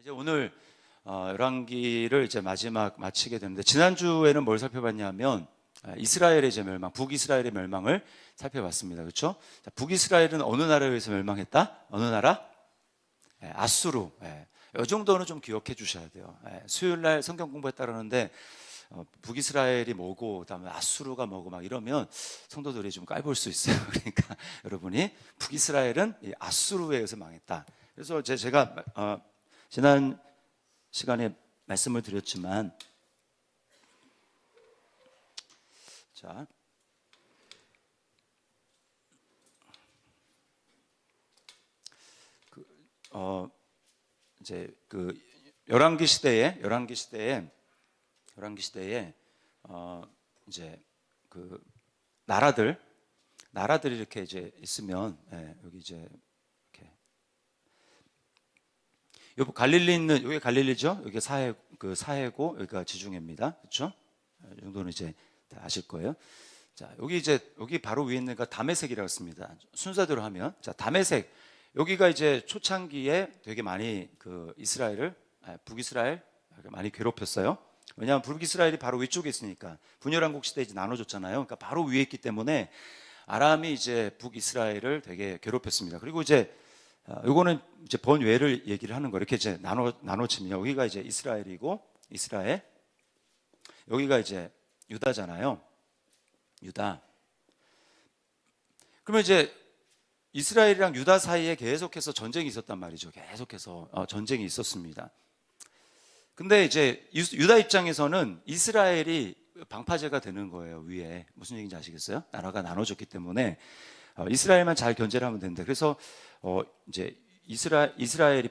이제 오늘 열왕기를 이제 마지막 마치게 되는데, 지난주에는 뭘 살펴봤냐면 이스라엘의 이제 멸망, 북이스라엘의 멸망을 살펴봤습니다. 그렇죠? 북이스라엘은 어느 나라에 의해서 멸망했다? 어느 나라? 아수르. 이 정도는 좀 기억해 주셔야 돼요. 수요일 날 성경 공부했다 그러는데 북이스라엘이 뭐고 그다음에 아수르가 뭐고 막 이러면 성도들이 좀 깔볼 수 있어요. 그러니까 여러분이 북이스라엘은 이 아수르에 의해서 망했다. 그래서 제가 지난 시간에 말씀을 드렸지만, 자, 이제 그 열왕기 시대에 이제 그 나라들이 이렇게 이제 있으면, 여기 이제 이렇게 갈릴리 있는, 여기 갈릴리죠? 여기 사해고 여기가 지중해입니다. 그렇죠? 이 정도는 이제 다 아실 거예요. 자, 여기 바로 위에 있는 가 다메섹이라고 씁니다. 순서대로 하면, 자, 다메섹, 여기가 이제 초창기에 되게 많이 북이스라엘 많이 괴롭혔어요. 왜냐하면 북이스라엘이 바로 위쪽에 있으니까, 분열왕국 시대에 이제 나눠줬잖아요. 그러니까 바로 위에 있기 때문에 아람이 이제 북이스라엘을 되게 괴롭혔습니다. 그리고 이제 요거는 이제 번외를 얘기를 하는 거, 이렇게 이제 나눠지면 여기가 이제 이스라엘이고, 여기가 이제 유다잖아요. 유다. 그러면 이제 이스라엘이랑 유다 사이에 계속해서 전쟁이 있었단 말이죠. 계속해서 전쟁이 있었습니다. 근데 이제 유다 입장에서는 이스라엘이 방파제가 되는 거예요. 위에 무슨 얘기인지 아시겠어요? 나라가 나눠졌기 때문에 이스라엘만 잘 견제를 하면 된다. 그래서 이제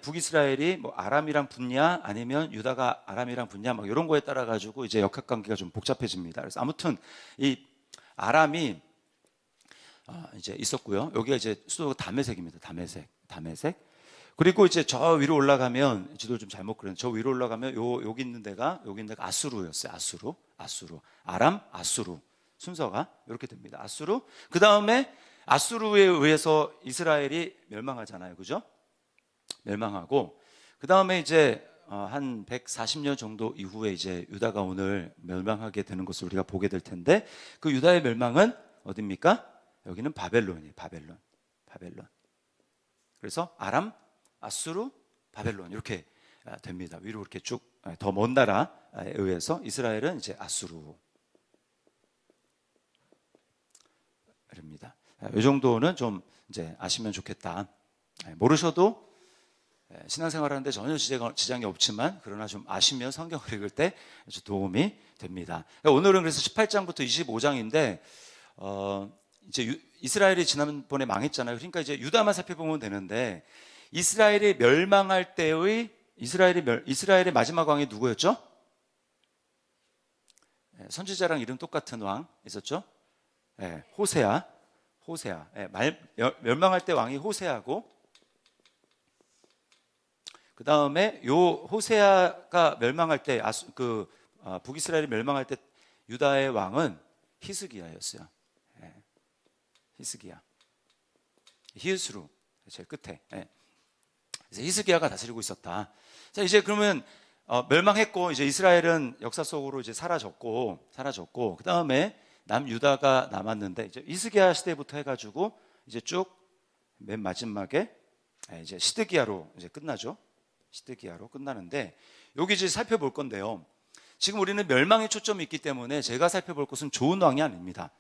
북이스라엘이 뭐 아람이랑 붙냐 아니면 유다가 아람이랑 붙냐 막 이런 거에 따라 가지고 이제 역학관계가 좀 복잡해집니다. 그래서 아무튼 이 아람이 이제 있었고요. 여기가 이제 수도가 다메섹입니다. 다메섹. 그리고 이제 저 위로 올라가면, 지도를 좀 잘못 그렸는데, 저 위로 올라가면 여기 있는 데가 아수르였어요. 아수르. 아람, 아수르. 순서가 이렇게 됩니다. 아수르. 그 다음에 아수르에 의해서 이스라엘이 멸망하잖아요. 그죠? 멸망하고, 그 다음에 이제 한 140년 정도 이후에 이제 유다가 오늘 멸망하게 되는 것을 우리가 보게 될 텐데, 그 유다의 멸망은 어디입니까? 여기는 바벨론이에요. 바벨론. 그래서 아람, 아수르, 바벨론 이렇게 됩니다. 위로 이렇게 쭉 더 먼 나라에 의해서 이스라엘은 이제 아수르입니다. 이 정도는 좀 이제 아시면 좋겠다. 모르셔도 신앙생활하는데 전혀 지장이 없지만, 그러나 좀 아시면 성경을 읽을 때 아주 도움이 됩니다. 오늘은 그래서 18장부터 25장인데 이제 이스라엘이 지난번에 망했잖아요. 그러니까 이제 유다만 살펴보면 되는데, 이스라엘이 멸망할 때의 이스라엘의 마지막 왕이 누구였죠? 선지자랑 이름 똑같은 왕 있었죠? 호세아. 멸망할 때 왕이 호세아고, 그 다음에 요 호세아가 멸망할 때, 북이스라엘이 멸망할 때 유다의 왕은 히스기야였어요. 히스루, 제일 끝에. 그래서 히스기야가 다스리고 있었다. 자, 이제 그러면 멸망했고, 이제 이스라엘은 역사 속으로 이제 사라졌고, 그 다음에 남유다가 남았는데, 이제 히스기야 시대부터 해가지고 이제 쭉 맨 마지막에 이제 시드기야로 이제 끝나죠. 시드기야로 끝나는데, 여기 이제 살펴볼 건데요. 지금 우리는 멸망의 초점이 있기 때문에 제가 살펴볼 것은 좋은 왕이 아닙니다.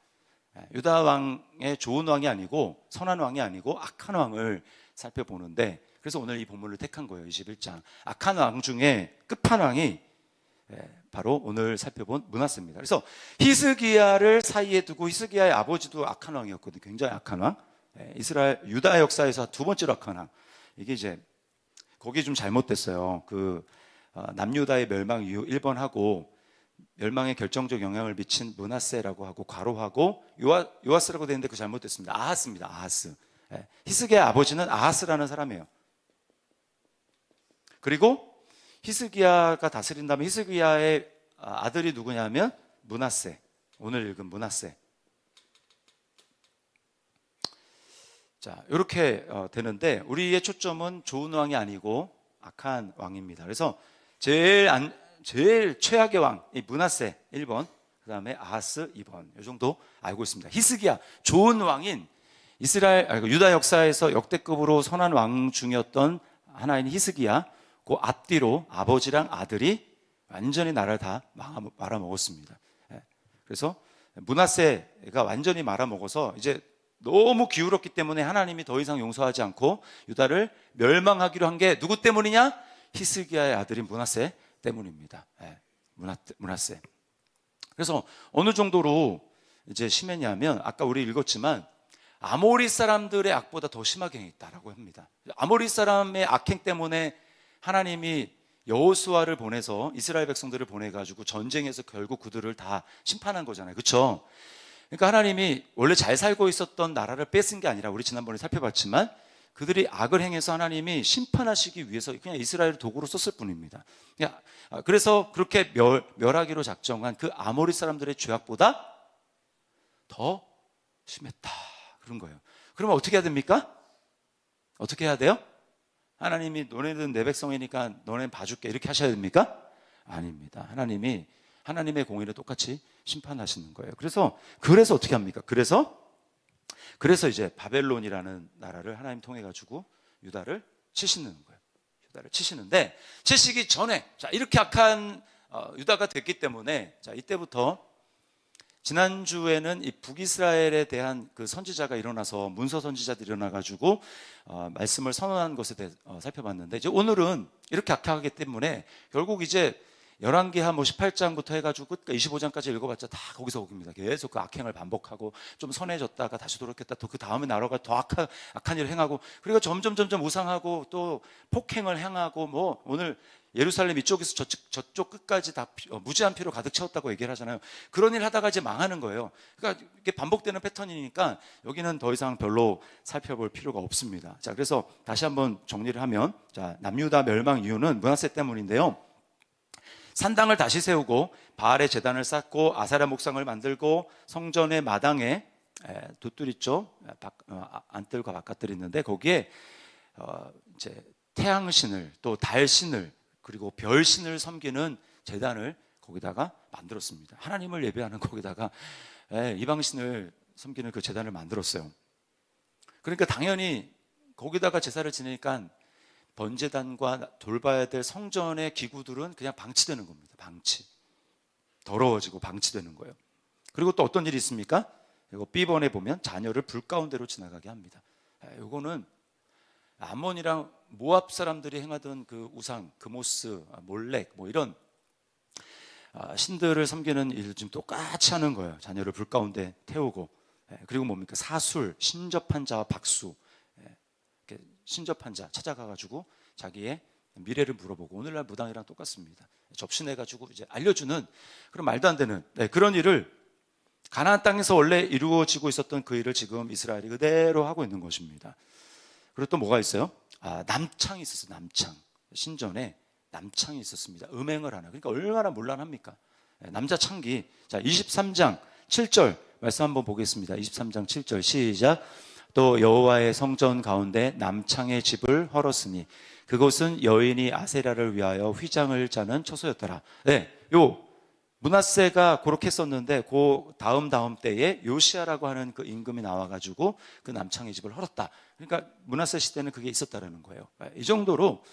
유다 왕의 좋은 왕이 아니고, 선한 왕이 아니고 악한 왕을 살펴보는데, 그래서 오늘 이 본문을 택한 거예요. 21장. 악한 왕 중에 끝판왕이 바로 오늘 살펴본 므낫세입니다. 그래서 히스기야를 사이에 두고, 히스기야의 아버지도 악한 왕이었거든요. 굉장히 악한 왕. 유다 역사에서 두 번째로 악한 왕. 이게 이제 거기 좀 잘못됐어요. 남유다의 멸망 이후 1번하고 멸망에 결정적 영향을 미친 므낫세라고 하고 괄호하고 요아스라고 되는데 그 잘못됐습니다. 아하스입니다. 아하스. 히스기야의 아버지는 아하스라는 사람이에요. 그리고 히스기야가 다스린 다음에 히스기야의 아들이 누구냐면 므낫세. 오늘 읽은 므낫세. 자, 이렇게 되는데, 우리의 초점은 좋은 왕이 아니고 악한 왕입니다. 그래서 제일 최악의 왕, 이 므낫세 1번, 그 다음에 아하스 2번, 이 정도 알고 있습니다. 히스기야, 좋은 왕인 유다 역사에서 역대급으로 선한 왕 중이었던 하나인 히스기야, 그 앞뒤로 아버지랑 아들이 완전히 나라를 다 말아먹었습니다. 그래서 므낫세가 완전히 말아먹어서 이제 너무 기울었기 때문에 하나님이 더 이상 용서하지 않고 유다를 멸망하기로 한 게 누구 때문이냐? 히스기야의 아들인 므낫세 때문입니다. 므낫세. 그래서 어느 정도로 이제 심했냐면 아까 우리 읽었지만 아모리 사람들의 악보다 더 심하게 행했다라고 합니다. 아모리 사람의 악행 때문에 하나님이 여호수아를 보내서 이스라엘 백성들을 보내가지고 전쟁에서 결국 그들을 다 심판한 거잖아요. 그렇죠? 그러니까 하나님이 원래 잘 살고 있었던 나라를 뺏은 게 아니라 우리 지난번에 살펴봤지만 그들이 악을 행해서 하나님이 심판하시기 위해서 그냥 이스라엘을 도구로 썼을 뿐입니다. 그래서 그렇게 멸하기로 작정한 그 아모리 사람들의 죄악보다 더 심했다. 그런 거예요. 그러면 어떻게 해야 됩니까? 어떻게 해야 돼요? 하나님이 너네는 내 백성이니까 너네는 봐줄게 이렇게 하셔야 됩니까? 아닙니다. 하나님이 하나님의 공의를 똑같이 심판하시는 거예요. 그래서 어떻게 합니까? 그래서 이제 바벨론이라는 나라를 하나님 통해 가지고 유다를 치시는 거예요. 유다를 치시는데 치시기 전에 자 이렇게 악한 유다가 됐기 때문에 자 이때부터 지난주에는 이 북이스라엘에 대한 그 선지자가 일어나서 문서 선지자들이 일어나가지고 말씀을 선언한 것에 대해 살펴봤는데 이제 오늘은 이렇게 악하기 때문에 결국 이제 열왕기하 18장부터 해가지고 25장까지 읽어봤자 다 거기서 거기입니다. 계속 그 악행을 반복하고 좀 선해졌다가 다시 돌아왔다 또 그 다음에 나라가 더 악한 일을 행하고 그리고 점점 우상하고 또 폭행을 행하고 뭐 오늘 예루살렘 이쪽에서 저쪽 끝까지 다 무지한 피로 가득 채웠다고 얘기를 하잖아요. 그런 일 하다가 이제 망하는 거예요. 그러니까 이게 반복되는 패턴이니까 여기는 더 이상 별로 살펴볼 필요가 없습니다. 자, 그래서 다시 한번 정리를 하면 자, 남유다 멸망 이유는 므낫세 때문인데요. 산당을 다시 세우고 바알의 제단을 쌓고 아세라 목상을 만들고 성전의 마당에 돛들 있죠. 안뜰과 바깥들이 있는데 거기에 이제 태양신을 또 달신을 그리고 별신을 섬기는 제단을 거기다가 만들었습니다. 하나님을 예배하는 거기다가 이방신을 섬기는 그 제단을 만들었어요. 그러니까 당연히 거기다가 제사를 지내니까 번제단과 돌봐야 될 성전의 기구들은 그냥 방치되는 겁니다. 더러워지고 방치되는 거예요. 그리고 또 어떤 일이 있습니까? 이거 B번에 보면 자녀를 불 가운데로 지나가게 합니다. 이거는 암몬이랑 모압 사람들이 행하던 그 우상, 그모스, 몰렉 뭐 이런 신들을 섬기는 일을 지금 똑같이 하는 거예요. 자녀를 불 가운데 태우고 그리고 뭡니까? 사술, 신접한 자와 박수 신접한 자 찾아가가지고 자기의 미래를 물어보고 오늘날 무당이랑 똑같습니다. 접신해가지고 이제 알려주는 그런 말도 안 되는 그런 일을 가나안 땅에서 원래 이루어지고 있었던 그 일을 지금 이스라엘이 그대로 하고 있는 것입니다. 그리고 또 뭐가 있어요? 남창이 있었어요. 남창. 신전에 남창이 있었습니다. 음행을 하나. 그러니까 얼마나 문란합니까? 남자 창기. 자, 23장 7절 말씀 한번 보겠습니다. 23장 7절 시작. 또 여호와의 성전 가운데 남창의 집을 헐었으니 그곳은 여인이 아세라를 위하여 휘장을 짜는 처소였더라. 요 므낫세가 그렇게 했었는데 그 다음 때에 요시아라고 하는 그 임금이 나와가지고 그 남창의 집을 헐었다. 그러니까 므낫세 시대는 그게 있었다는 거예요. 이 정도로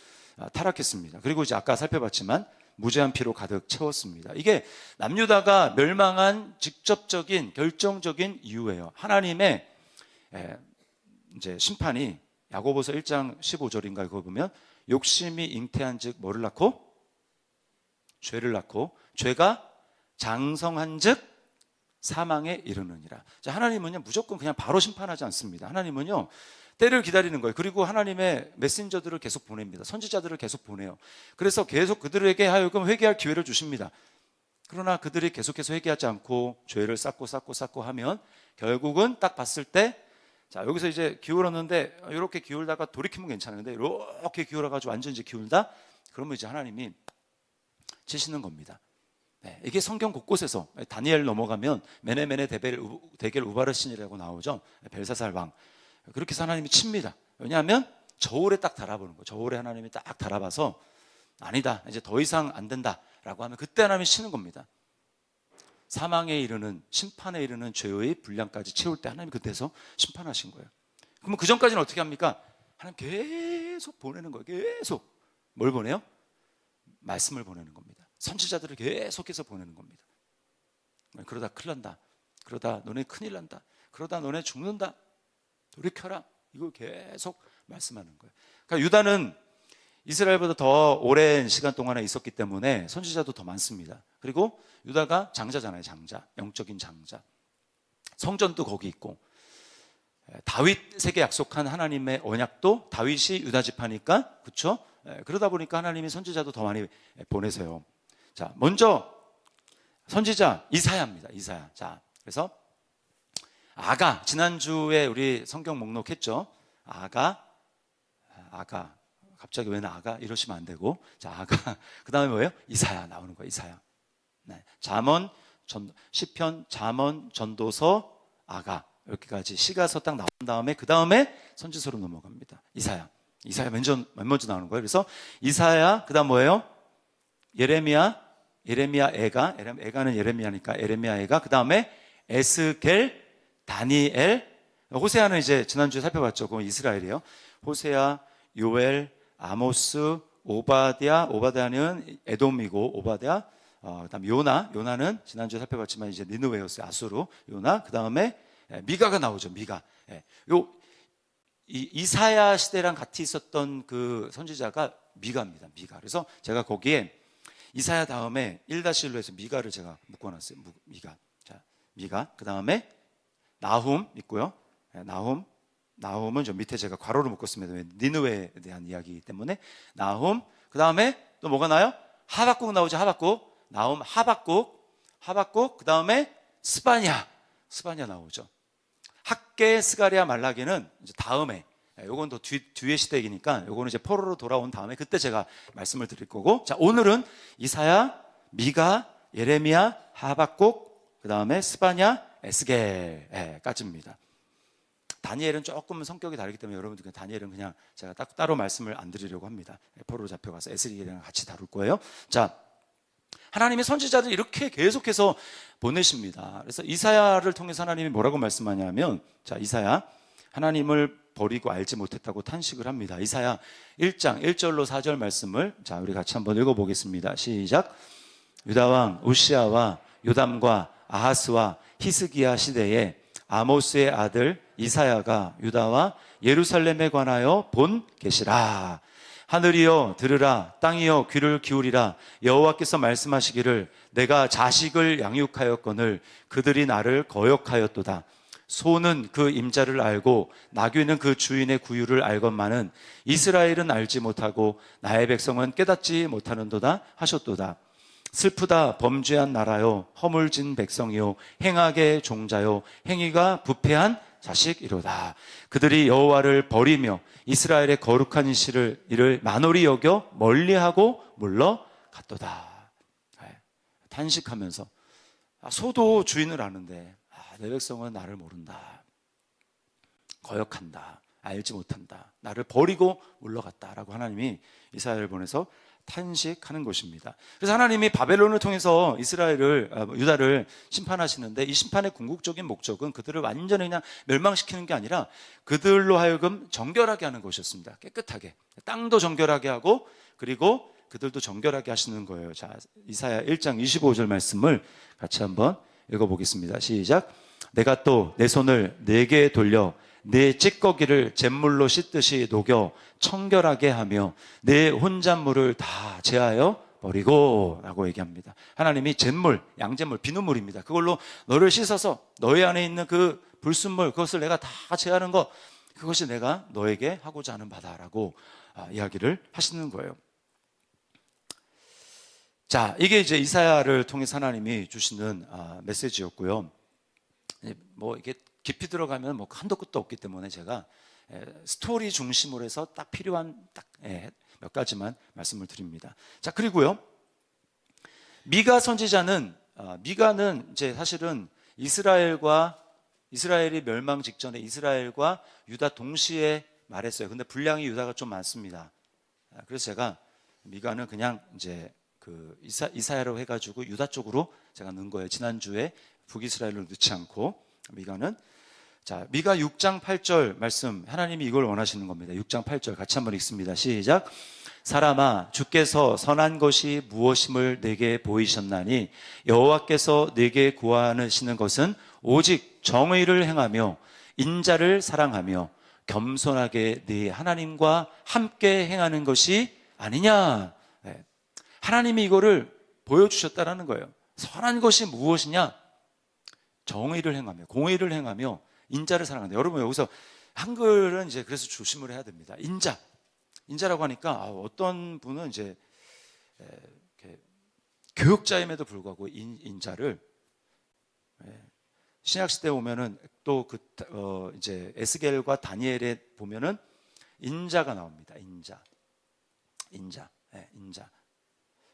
타락했습니다. 그리고 이제 아까 살펴봤지만 무죄한 피로 가득 채웠습니다. 이게 남유다가 멸망한 직접적인 결정적인 이유예요. 하나님의 이제 심판이 야고보서 1장 15절인가 그거 보면 욕심이 잉태한즉 뭐를 낳고? 죄를 낳고 죄가 장성한즉 사망에 이르느니라. 자, 하나님은요 무조건 그냥 바로 심판하지 않습니다. 하나님은요 때를 기다리는 거예요. 그리고 하나님의 메신저들을 계속 보냅니다. 선지자들을 계속 보내요. 그래서 계속 그들에게 하여금 회개할 기회를 주십니다. 그러나 그들이 계속해서 회개하지 않고 죄를 쌓고 하면 결국은 딱 봤을 때 자, 여기서 이제 기울었는데 이렇게 기울다가 돌이키면 괜찮은데 이렇게 기울어가지고 완전 이제 기울다 그러면 이제 하나님이 치시는 겁니다. 이게 성경 곳곳에서 다니엘 넘어가면 메네메네 데겔 우바르신이라고 나오죠. 벨사살 왕. 그렇게 해서 하나님이 칩니다. 왜냐하면 저울에 딱 달아보는 거예요. 저울에 하나님이 딱 달아봐서 아니다, 이제 더 이상 안 된다라고 하면 그때 하나님이 치는 겁니다. 사망에 이르는, 심판에 이르는 죄의 분량까지 채울 때 하나님이 그때서 심판하신 거예요. 그러면 그 전까지는 어떻게 합니까? 하나님 계속 보내는 거예요. 계속. 뭘 보내요? 말씀을 보내는 겁니다. 선지자들을 계속해서 보내는 겁니다. 그러다 큰일 난다, 그러다 너네 큰일 난다, 그러다 너네 죽는다, 돌이켜라, 이걸 계속 말씀하는 거예요. 그러니까 유다는 이스라엘보다 더 오랜 시간 동안에 있었기 때문에 선지자도 더 많습니다. 그리고 유다가 장자잖아요. 장자, 영적인 장자. 성전도 거기 있고, 다윗에게 약속한 하나님의 언약도 다윗이 유다 지파니까, 그렇죠? 그러다 보니까 하나님이 선지자도 더 많이 보내세요. 자, 먼저 선지자 이사야입니다. 이사야. 자, 그래서 아가, 지난주에 우리 성경 목록했죠. 아가, 갑자기 왜 아가 이러시면 안 되고, 자, 아가, 그 다음에 뭐예요? 이사야 나오는 거예요. 이사야. 네. 잠언, 시편, 잠언, 전도서, 아가, 이렇게까지 시가서 딱 나온 다음에 그 다음에 선지서로 넘어갑니다. 이사야 맨 먼저 나오는 거예요. 그래서 이사야, 그 다음 뭐예요? 예레미야 애가는 예레미야니까 에레미야 애가, 그 다음에 에스겔, 다니엘, 호세아는 이제 지난주에 살펴봤죠. 그건 이스라엘이에요. 호세아, 요엘, 아모스, 오바댜는 에돔이고, 그다음 요나는 지난주에 살펴봤지만 이제 니느웨였어요. 아수르 요나. 그 다음에 미가가 나오죠. 미가. 이사야 시대랑 같이 있었던 그 선지자가 미가입니다. 미가. 그래서 제가 거기에 이사야 다음에 1-1로 해서 미가를 제가 묶어놨어요. 미가. 자, 미가. 그 다음에 나훔 있고요. 나훔은 저 밑에 제가 괄호로 묶었습니다. 니느웨에 대한 이야기이기 때문에 나훔. 그 다음에 또 뭐가 나요? 하박국 나오죠. 하박국. 나훔, 하박국. 그 다음에 스바냐 나오죠. 학계, 스가랴, 말라기는 이제 다음에, 요건 더 뒤의 시대이니까 요거는 이제 포로로 돌아온 다음에 그때 제가 말씀을 드릴 거고, 자, 오늘은 이사야, 미가, 예레미야, 하박국, 그 다음에 스바냐, 에스겔까지입니다. 다니엘은 조금 성격이 다르기 때문에 여러분들 다니엘은 그냥 제가 따로 말씀을 안 드리려고 합니다. 포로로 잡혀가서 에스겔이랑 같이 다룰 거예요. 자, 하나님의 선지자를 이렇게 계속해서 보내십니다. 그래서 이사야를 통해서 하나님이 뭐라고 말씀하냐면, 자, 이사야, 하나님을 버리고 알지 못했다고 탄식을 합니다. 이사야 1장 1절로 4절 말씀을 자, 우리 같이 한번 읽어보겠습니다. 시작. 유다왕 우시아와 요담과 아하스와 히스기야 시대에 아모스의 아들 이사야가 유다와 예루살렘에 관하여 본 계시라. 하늘이여 들으라, 땅이여 귀를 기울이라. 여호와께서 말씀하시기를 내가 자식을 양육하였거늘 그들이 나를 거역하였도다. 소는 그 임자를 알고 나귀는 그 주인의 구유를 알건만은 이스라엘은 알지 못하고 나의 백성은 깨닫지 못하는도다 하셨도다. 슬프다 범죄한 나라요, 허물진 백성이요, 행악의 종자요, 행위가 부패한 자식이로다. 그들이 여호와를 버리며 이스라엘의 거룩한 이를 만홀히 여겨 멀리하고 물러갔도다. 탄식하면서 소도 주인을 아는데 내 백성은 나를 모른다, 거역한다, 알지 못한다, 나를 버리고 물러갔다라고 하나님이 이사야를 보내서 탄식하는 것입니다. 그래서 하나님이 바벨론을 통해서 유다를 심판하시는데, 이 심판의 궁극적인 목적은 그들을 완전히 그냥 멸망시키는 게 아니라 그들로 하여금 정결하게 하는 것이었습니다. 깨끗하게, 땅도 정결하게 하고 그리고 그들도 정결하게 하시는 거예요. 자, 이사야 1장 25절 말씀을 같이 한번 읽어보겠습니다. 시작. 내가 또 내 손을 내게 돌려 내 찌꺼기를 잿물로 씻듯이 녹여 청결하게 하며 내 혼잣물을 다 제하여 버리고 라고 얘기합니다. 하나님이 잿물, 양잿물, 비눗물입니다. 그걸로 너를 씻어서 너희 안에 있는 그 불순물, 그것을 내가 다 제하는 것, 그것이 내가 너에게 하고자 하는 바다라고 이야기를 하시는 거예요. 자, 이게 이제 이사야를 통해서 하나님이 주시는 메시지였고요. 뭐 이게 깊이 들어가면 뭐 한도 끝도 없기 때문에 제가 스토리 중심으로 해서 딱 필요한 몇 가지만 말씀을 드립니다. 자, 그리고요, 미가 선지자는 미가는 이제 사실은 이스라엘이 멸망 직전에 이스라엘과 유다 동시에 말했어요. 근데 분량이 유다가 좀 많습니다. 그래서 제가 미가는 그냥 이제 그 이사야로 해가지고 유다 쪽으로 제가 넣은 거예요. 지난주에 북이스라엘로 넣지 않고. 미가는, 자, 미가 6장 8절 말씀, 하나님이 이걸 원하시는 겁니다. 6장 8절 같이 한번 읽습니다. 시작. 사람아, 주께서 선한 것이 무엇임을 내게 보이셨나니 여호와께서 내게 구하시는 것은 오직 정의를 행하며 인자를 사랑하며 겸손하게 네 하나님과 함께 행하는 것이 아니냐. 네. 하나님이 이거를 보여주셨다라는 거예요. 선한 것이 무엇이냐? 정의를 행하며, 공의를 행하며 인자를 사랑한다. 여러분, 여기서 한글은 이제 그래서 조심을 해야 됩니다. 인자라고 하니까 어떤 분은 이제 교육자임에도 불구하고 인자를, 신약 시대에 오면은 또 이제 에스겔과 다니엘에 보면은 인자가 나옵니다. 인자.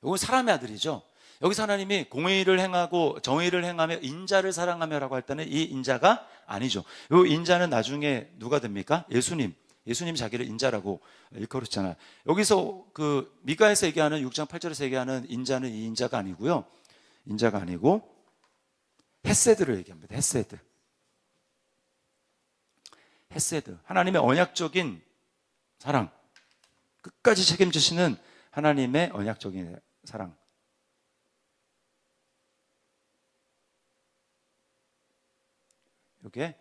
이건 사람의 아들이죠. 여기서 하나님이 공의를 행하고 정의를 행하며 인자를 사랑하며라고 할 때는 이 인자가 아니죠. 이 인자는 나중에 누가 됩니까? 예수님 자기를 인자라고 일컬었잖아요. 여기서 그 미가에서 얘기하는 6장 8절에서 얘기하는 인자는 이 인자가 아니고요. 인자가 아니고 헤세드를 얘기합니다. 헤세드. 하나님의 언약적인 사랑. 끝까지 책임지시는 하나님의 언약적인 사랑. 이게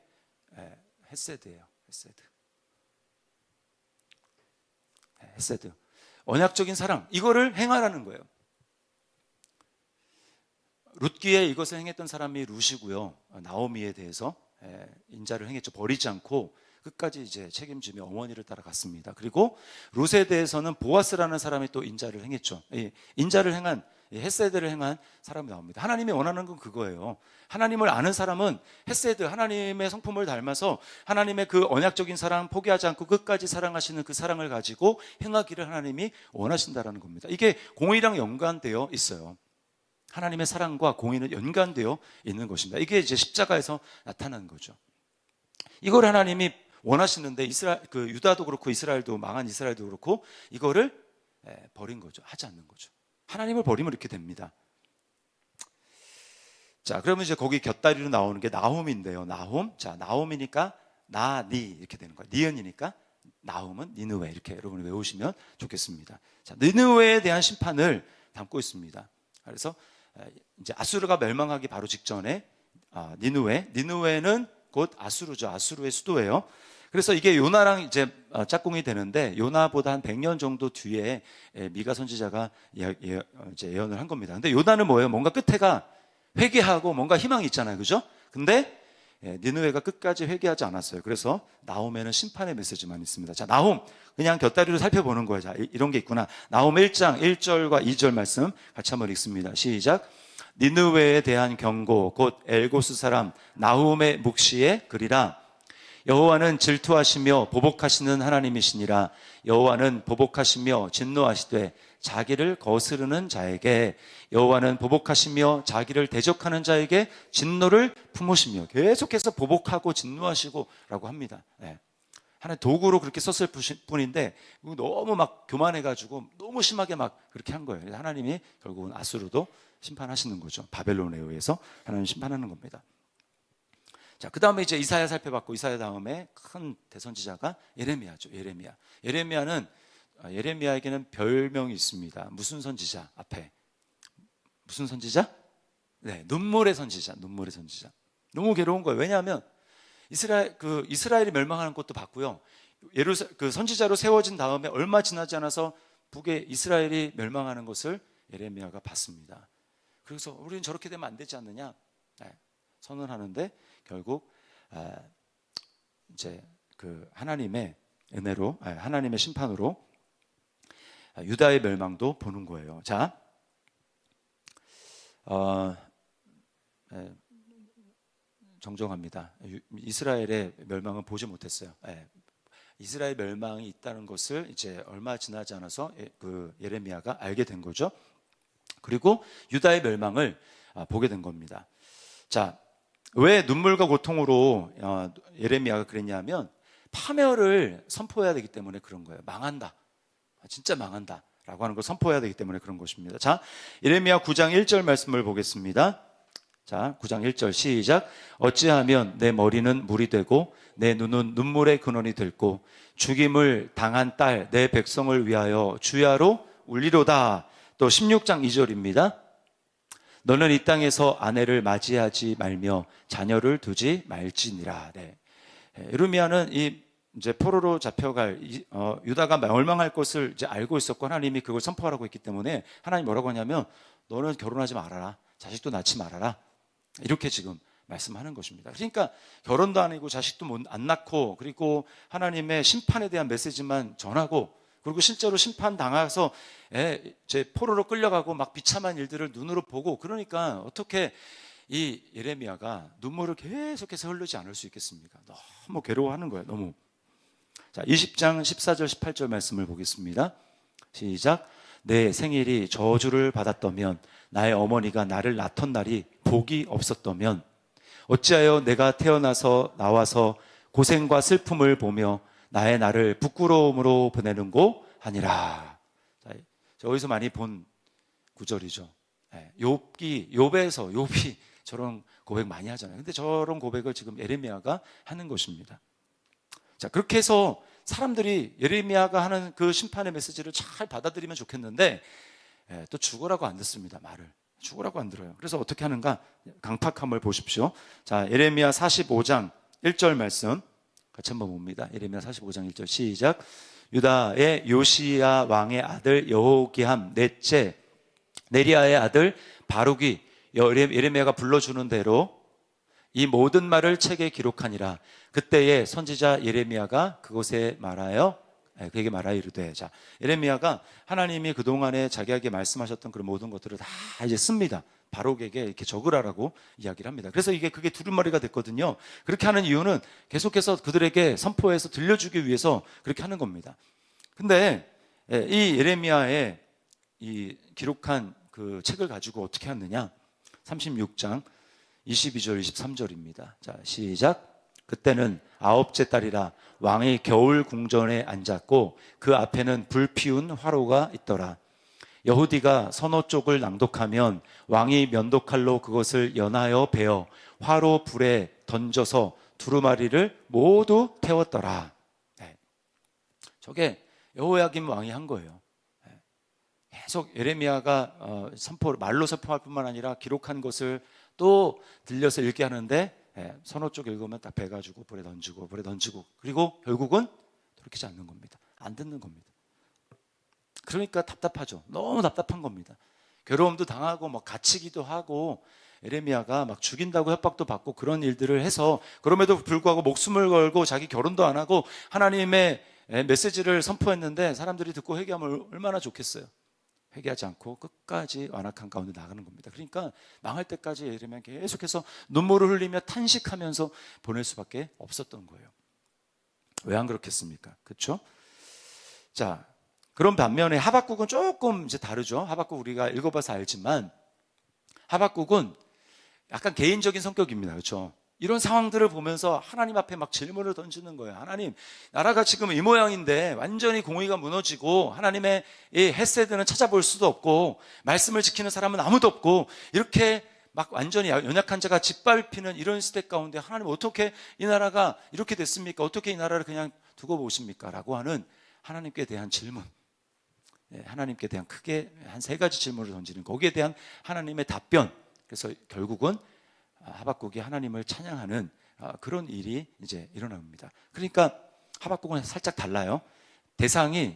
헤세드예요. 헤세드. 언약적인 사랑. 이거를 행하라는 거예요. 룻기에 이것을 행했던 사람이 룻이고요. 나오미에 대해서 인자를 행했죠. 버리지 않고 끝까지 이제 책임지며 어머니를 따라갔습니다. 그리고 룻에 대해서는 보아스라는 사람이 또 인자를 행했죠. 인자를 행한, 헤세드를 행한 사람이 나옵니다. 하나님이 원하는 건 그거예요. 하나님을 아는 사람은 헤세드, 하나님의 성품을 닮아서 하나님의 그 언약적인 사랑 포기하지 않고 끝까지 사랑하시는 그 사랑을 가지고 행하기를 하나님이 원하신다라는 겁니다. 이게 공의랑 연관되어 있어요. 하나님의 사랑과 공의는 연관되어 있는 것입니다. 이게 이제 십자가에서 나타난 거죠. 이걸 하나님이 원하시는데 유다도 그렇고 이스라엘도, 망한 이스라엘도 그렇고 이거를 버린 거죠. 하지 않는 거죠. 하나님을 버리면 이렇게 됩니다. 자, 그러면 이제 거기 곁다리로 나오는 게 나홈인데요. 나홈. 자, 나홈이니까 니 이렇게 되는 거예요. 니은이니까 나홈은 니느웨, 이렇게 여러분이 외우시면 좋겠습니다. 자, 니느웨에 대한 심판을 담고 있습니다. 그래서 이제 아수르가 멸망하기 바로 직전에 니느웨는 곧 아수르죠. 아수르의 수도예요. 그래서 이게 요나랑 이제 짝꿍이 되는데 요나보다 한 100년 정도 뒤에 미가 선지자가 이제 예언을 한 겁니다. 근데 요나는 뭐예요? 뭔가 끝에가 회개하고 뭔가 희망이 있잖아요. 그죠? 근데 니느웨가 끝까지 회개하지 않았어요. 그래서 나홈에는 심판의 메시지만 있습니다. 자, 나홈 그냥 곁다리로 살펴보는 거예요. 자, 이런 게 있구나. 나홈 1장 1절과 2절 말씀 같이 한번 읽습니다. 시작. 니느웨에 대한 경고 곧 엘고스 사람 나훔의 묵시에 그리라. 여호와는 질투하시며 보복하시는 하나님이시니라. 여호와는 보복하시며 진노하시되 자기를 거스르는 자에게, 여호와는 보복하시며 자기를 대적하는 자에게 진노를 품으시며, 계속해서 보복하고 진노하시고 라고 합니다. 하나님 도구로 그렇게 썼을 뿐인데 너무 막 교만해가지고 너무 심하게 막 그렇게 한 거예요. 하나님이 결국은 아수르도 심판하시는 거죠. 바벨론에 의해서 하나님 심판하는 겁니다. 자, 그 다음에 이제 이사야 살펴봤고, 이사야 다음에 큰 대선지자가 예레미야죠. 예레미야에게는 별명이 있습니다. 무슨 선지자? 앞에 무슨 선지자? 네, 눈물의 선지자. 너무 괴로운 거예요. 왜냐하면 이스라엘이 멸망하는 것도 봤고요. 그 선지자로 세워진 다음에 얼마 지나지 않아서 북에 이스라엘이 멸망하는 것을 예레미야가 봤습니다. 그래서 우리는 저렇게 되면 안 되지 않느냐 선언하는데, 결국 이제 그 하나님의 은혜로, 하나님의 심판으로 유다의 멸망도 보는 거예요. 자, 정정합니다. 이스라엘의 멸망은 보지 못했어요. 이스라엘 멸망이 있다는 것을 이제 얼마 지나지 않아서 그 예레미야가 알게 된 거죠. 그리고 유다의 멸망을 보게 된 겁니다. 자, 왜 눈물과 고통으로 예레미야가 그랬냐면 파멸을 선포해야 되기 때문에 그런 거예요. 망한다. 진짜 망한다. 라고 하는 걸 선포해야 되기 때문에 그런 것입니다. 자, 예레미야 9장 1절 말씀을 보겠습니다. 자, 9장 1절 시작. 어찌하면 내 머리는 물이 되고 내 눈은 눈물의 근원이 들고 죽임을 당한 딸 내 백성을 위하여 주야로 울리로다. 또 16장 2절입니다. 너는 이 땅에서 아내를 맞이하지 말며 자녀를 두지 말지니라. 네. 예레미야는 이제 포로로 잡혀갈 유다가 멸망할 것을 이제 알고 있었고 하나님이 그걸 선포하라고 했기 때문에 하나님 뭐라고 하냐면 너는 결혼하지 말아라. 자식도 낳지 말아라. 이렇게 지금 말씀하는 것입니다. 그러니까 결혼도 안 하고 자식도 안 낳고 그리고 하나님의 심판에 대한 메시지만 전하고 그리고 실제로 심판 당해서 제 포로로 끌려가고 막 비참한 일들을 눈으로 보고 그러니까 어떻게 이 예레미야가 눈물을 계속해서 흐르지 않을 수 있겠습니까? 너무 괴로워하는 거예요. 너무. 자, 20장 14절 18절 말씀을 보겠습니다. 시작. 내 생일이 저주를 받았다면 나의 어머니가 나를 낳던 날이 복이 없었다면 어찌하여 내가 태어나서 나와서 고생과 슬픔을 보며 나의 날을 부끄러움으로 보내는고 하니라. 자, 어디서 많이 본 구절이죠. 욥이 저런 고백 많이 하잖아요. 근데 저런 고백을 지금 예레미야가 하는 것입니다. 자, 그렇게 해서 사람들이 예레미야가 하는 그 심판의 메시지를 잘 받아들이면 좋겠는데 또 죽으라고 안 듣습니다. 말을 죽으라고 안 들어요. 그래서 어떻게 하는가? 강팍함을 보십시오. 자, 예레미야 45장 1절 말씀 같이 한번 봅니다. 예레미야 45장 1절 시작. 유다의 요시야 왕의 아들 여호기함 넷째 네리야의 아들 바룩이 예레미야가 불러주는 대로 이 모든 말을 책에 기록하니라. 그때에 선지자 예레미야가 그곳에 말하여 그에게 말하여 이르되. 자, 예레미야가 하나님이 그동안에 자기에게 말씀하셨던 그런 모든 것들을 다 이제 씁니다. 바룩에게 이렇게 적으라라고 이야기를 합니다. 그래서 그게 두루마리가 됐거든요. 그렇게 하는 이유는 계속해서 그들에게 선포해서 들려주기 위해서 그렇게 하는 겁니다. 근데 이 예레미야의 이 기록한 그 책을 가지고 어떻게 하느냐? 36장 22절 23절입니다. 자, 시작. 그때는 아홉째 달이라 왕이 겨울 궁전에 앉았고 그 앞에는 불 피운 화로가 있더라. 여후디가 선호 쪽을 낭독하면 왕이 면도칼로 그것을 연하여 베어 화로 불에 던져서 두루마리를 모두 태웠더라. 네. 저게 여호야김 왕이 한 거예요. 계속 예레미야가 말로 선포할 뿐만 아니라 기록한 것을 또 들려서 읽게 하는데 선호 쪽 읽으면 딱 베가지고 불에 던지고 그리고 결국은 돌이키지 않는 겁니다. 안 듣는 겁니다. 그러니까 답답하죠. 너무 답답한 겁니다. 괴로움도 당하고 막 갇히기도 하고 예레미야가 막 죽인다고 협박도 받고 그런 일들을 해서 그럼에도 불구하고 목숨을 걸고 자기 결혼도 안 하고 하나님의 메시지를 선포했는데 사람들이 듣고 회개하면 얼마나 좋겠어요. 회개하지 않고 끝까지 완악한 가운데 나가는 겁니다. 그러니까 망할 때까지 예레미야 계속해서 눈물을 흘리며 탄식하면서 보낼 수밖에 없었던 거예요. 왜 안 그렇겠습니까? 그렇죠? 자, 그런 반면에 하박국은 조금 이제 다르죠. 하박국 우리가 읽어봐서 알지만 하박국은 약간 개인적인 성격입니다. 그렇죠? 이런 상황들을 보면서 하나님 앞에 막 질문을 던지는 거예요. 하나님, 나라가 지금 이 모양인데 완전히 공의가 무너지고 하나님의 이 헤세드는 찾아볼 수도 없고 말씀을 지키는 사람은 아무도 없고 이렇게 막 완전히 연약한 자가 짓밟히는 이런 시대 가운데 하나님 어떻게 이 나라가 이렇게 됐습니까? 어떻게 이 나라를 그냥 두고 보십니까? 라고 하는 하나님께 대한 질문. 하나님께 대한 크게 한 3가지 질문을 던지는 거기에 대한 하나님의 답변. 그래서 결국은 하박국이 하나님을 찬양하는 그런 일이 이제 일어납니다. 그러니까 하박국은 살짝 달라요. 대상이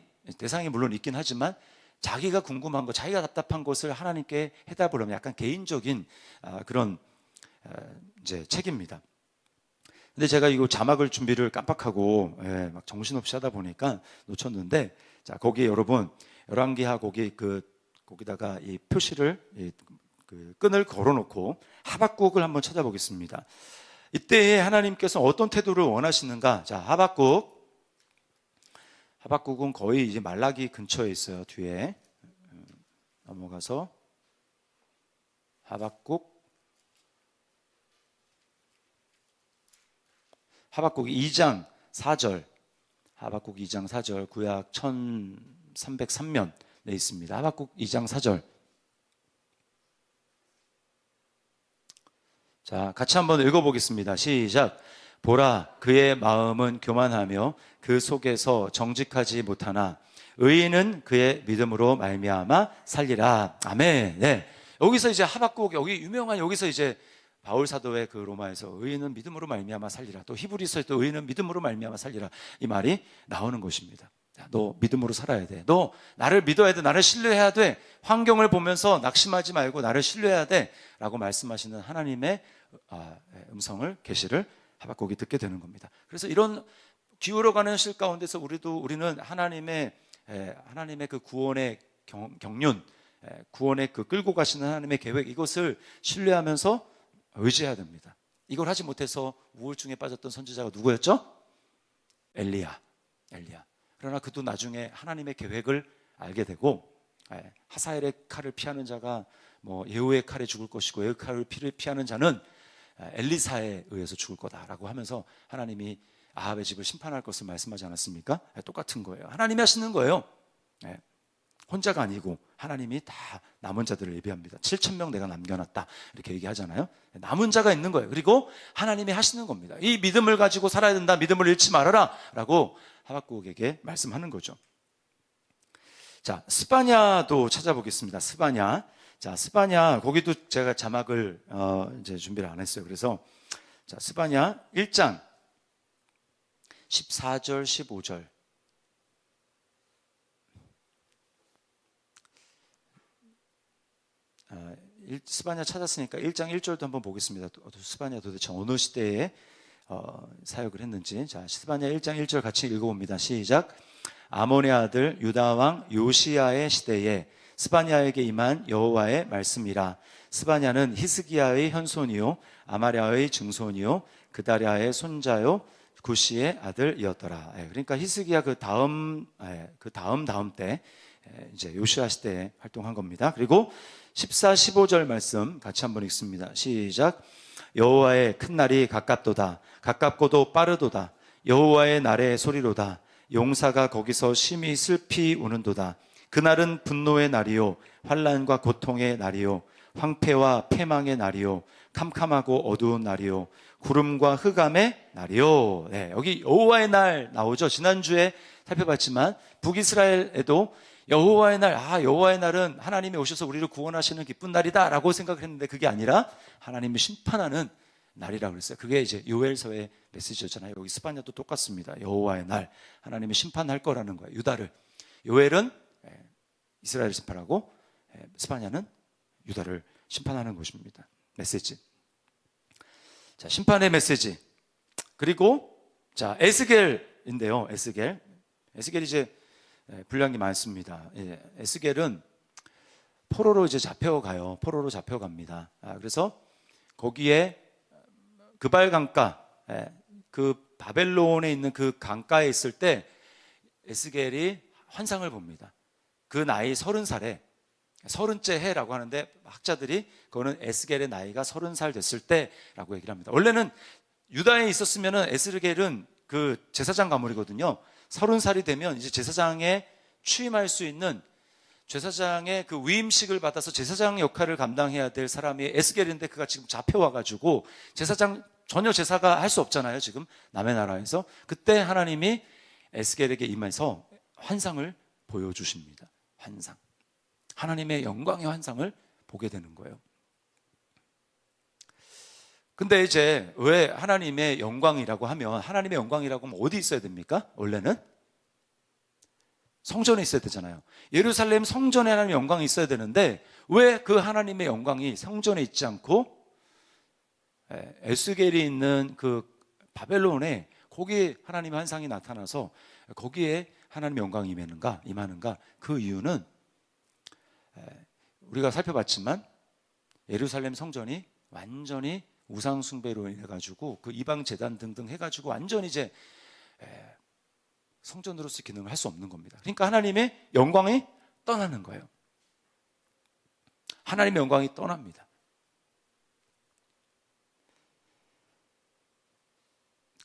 물론 있긴 하지만 자기가 궁금한 것, 자기가 답답한 것을 하나님께 해답을 하면 약간 개인적인 그런 이제 책입니다. 근데 제가 이거 자막을 준비를 깜빡하고 막 정신없이 하다 보니까 놓쳤는데, 자, 거기에 여러분 열왕기하 거기다가 이 표시를 그 끈을 걸어놓고 하박국을 한번 찾아보겠습니다. 이때에 하나님께서 어떤 태도를 원하시는가? 자, 하박국은 거의 이제 말라기 근처에 있어요. 뒤에 넘어가서 하박국 2장 4절, 하박국 2장 4절, 구약 1303면에 있습니다. 하박국 2장 4절. 자, 같이 한번 읽어보겠습니다. 시작. 보라, 그의 마음은 교만하며 그 속에서 정직하지 못하나 의인은 그의 믿음으로 말미암아 살리라. 아멘. 네. 여기서 이제 하박국, 여기 유명한, 여기서 이제 바울 사도의 그 로마에서 의인은 믿음으로 말미암아 살리라, 또 히브리서에도 의인은 믿음으로 말미암아 살리라, 이 말이 나오는 것입니다. 너 믿음으로 살아야 돼. 너 나를 믿어야 돼. 나를 신뢰해야 돼. 환경을 보면서 낙심하지 말고 나를 신뢰해야 돼 라고 말씀하시는 하나님의 음성을, 계시를 하박국이 듣게 되는 겁니다. 그래서 이런 기울어가는 실 가운데서 우리는 하나님의 그 구원의 경륜, 구원의 그 끌고 가시는 하나님의 계획, 이것을 신뢰하면서 의지해야 됩니다. 이걸 하지 못해서 우울증에 빠졌던 선지자가 누구였죠? 엘리야. 그러나 그도 나중에 하나님의 계획을 알게 되고, 하사엘의 칼을 피하는 자가 예후의 칼에 죽을 것이고 예후 칼을 피하는 자는 엘리사에 의해서 죽을 거다라고 하면서 하나님이 아합의 집을 심판할 것을 말씀하지 않았습니까? 똑같은 거예요. 하나님이 하시는 거예요. 혼자가 아니고 하나님이 다 남은 자들을 예비합니다. 7,000명 내가 남겨놨다 이렇게 얘기하잖아요. 남은 자가 있는 거예요. 그리고 하나님이 하시는 겁니다. 이 믿음을 가지고 살아야 된다. 믿음을 잃지 말아라 라고 하박국에게 말씀하는 거죠. 자, 스바냐도 찾아보겠습니다. 스바냐. 자, 스바냐, 거기도 제가 자막을 이제 준비를 안 했어요. 그래서 자, 스바냐 1장 14절 15절. 스바냐 찾았으니까 1장 1절도 한번 보겠습니다. 스바냐 도대체 어느 시대에 사역을 했는지. 자, 스바냐 1장 1절 같이 읽어봅니다. 시작. 아몬의 아들 유다 왕 요시야의 시대에 스바냐에게 임한 여호와의 말씀이라. 스바냐는 히스기야의 현손이요 아마랴의 증손이요 그다랴의 손자요 구시의 아들이었더라. 그러니까 히스기야 그 다음 때 이제 요시야 시대에 활동한 겁니다. 그리고 14, 15절 말씀 같이 한번 읽습니다. 시작. 여호와의 큰 날이 가깝도다. 가깝고도 빠르도다. 여호와의 날의 소리로다. 용사가 거기서 심히 슬피 우는도다. 그날은 분노의 날이요 환난과 고통의 날이요 황폐와 패망의 날이요 캄캄하고 어두운 날이요 구름과 흑암의 날이요. 여기 여호와의 날 나오죠. 지난주에 살펴봤지만 북이스라엘에도 여호와의 날, 여호와의 날은 하나님이 오셔서 우리를 구원하시는 기쁜 날이다 라고 생각을 했는데 그게 아니라 하나님이 심판하는 날이라고 그랬어요. 그게 이제 요엘서의 메시지였잖아요. 여기 스바냐도 똑같습니다. 여호와의 날, 하나님이 심판할 거라는 거예요. 유다를. 요엘은 이스라엘을 심판하고 스바냐는 유다를 심판하는 것입니다. 메시지. 자, 심판의 메시지. 그리고 자, 에스겔인데요. 에스겔이 이제 분량이 많습니다. 에스겔은 포로로 이제 잡혀가요. 포로로 잡혀갑니다. 그래서 거기에 그발 강가, 그 바벨론에 있는 그 강가에 있을 때 에스겔이 환상을 봅니다. 그 나이 30살에 30째 해라고 하는데 학자들이 그거는 에스겔의 나이가 30살 됐을 때라고 얘기를 합니다. 원래는 유다에 있었으면은 에스겔은 그 제사장 가물이거든요. 30살이 되면 이제 제사장에 취임할 수 있는 제사장의 그 위임식을 받아서 제사장 역할을 감당해야 될 사람이 에스겔인데 그가 지금 잡혀와가지고 제사장 전혀 제사가 할 수 없잖아요. 지금 남의 나라에서. 그때 하나님이 에스겔에게 임해서 환상을 보여주십니다. 환상. 하나님의 영광의 환상을 보게 되는 거예요. 근데 이제 왜 하나님의 영광이라고 하면, 하나님의 영광이라고 하면 어디 있어야 됩니까? 원래는 성전에 있어야 되잖아요. 예루살렘 성전에 하나님의 영광이 있어야 되는데 왜 그 하나님의 영광이 성전에 있지 않고 에스겔이 있는 그 바벨론에 거기에 하나님의 환상이 나타나서 거기에 하나님의 영광이 임하는가? 그 이유는 우리가 살펴봤지만 예루살렘 성전이 완전히 우상 숭배로 해가지고 그 이방 제단 등등 해가지고 완전히 이제 성전으로서 기능을 할 수 없는 겁니다. 그러니까 하나님의 영광이 떠나는 거예요. 하나님의 영광이 떠납니다.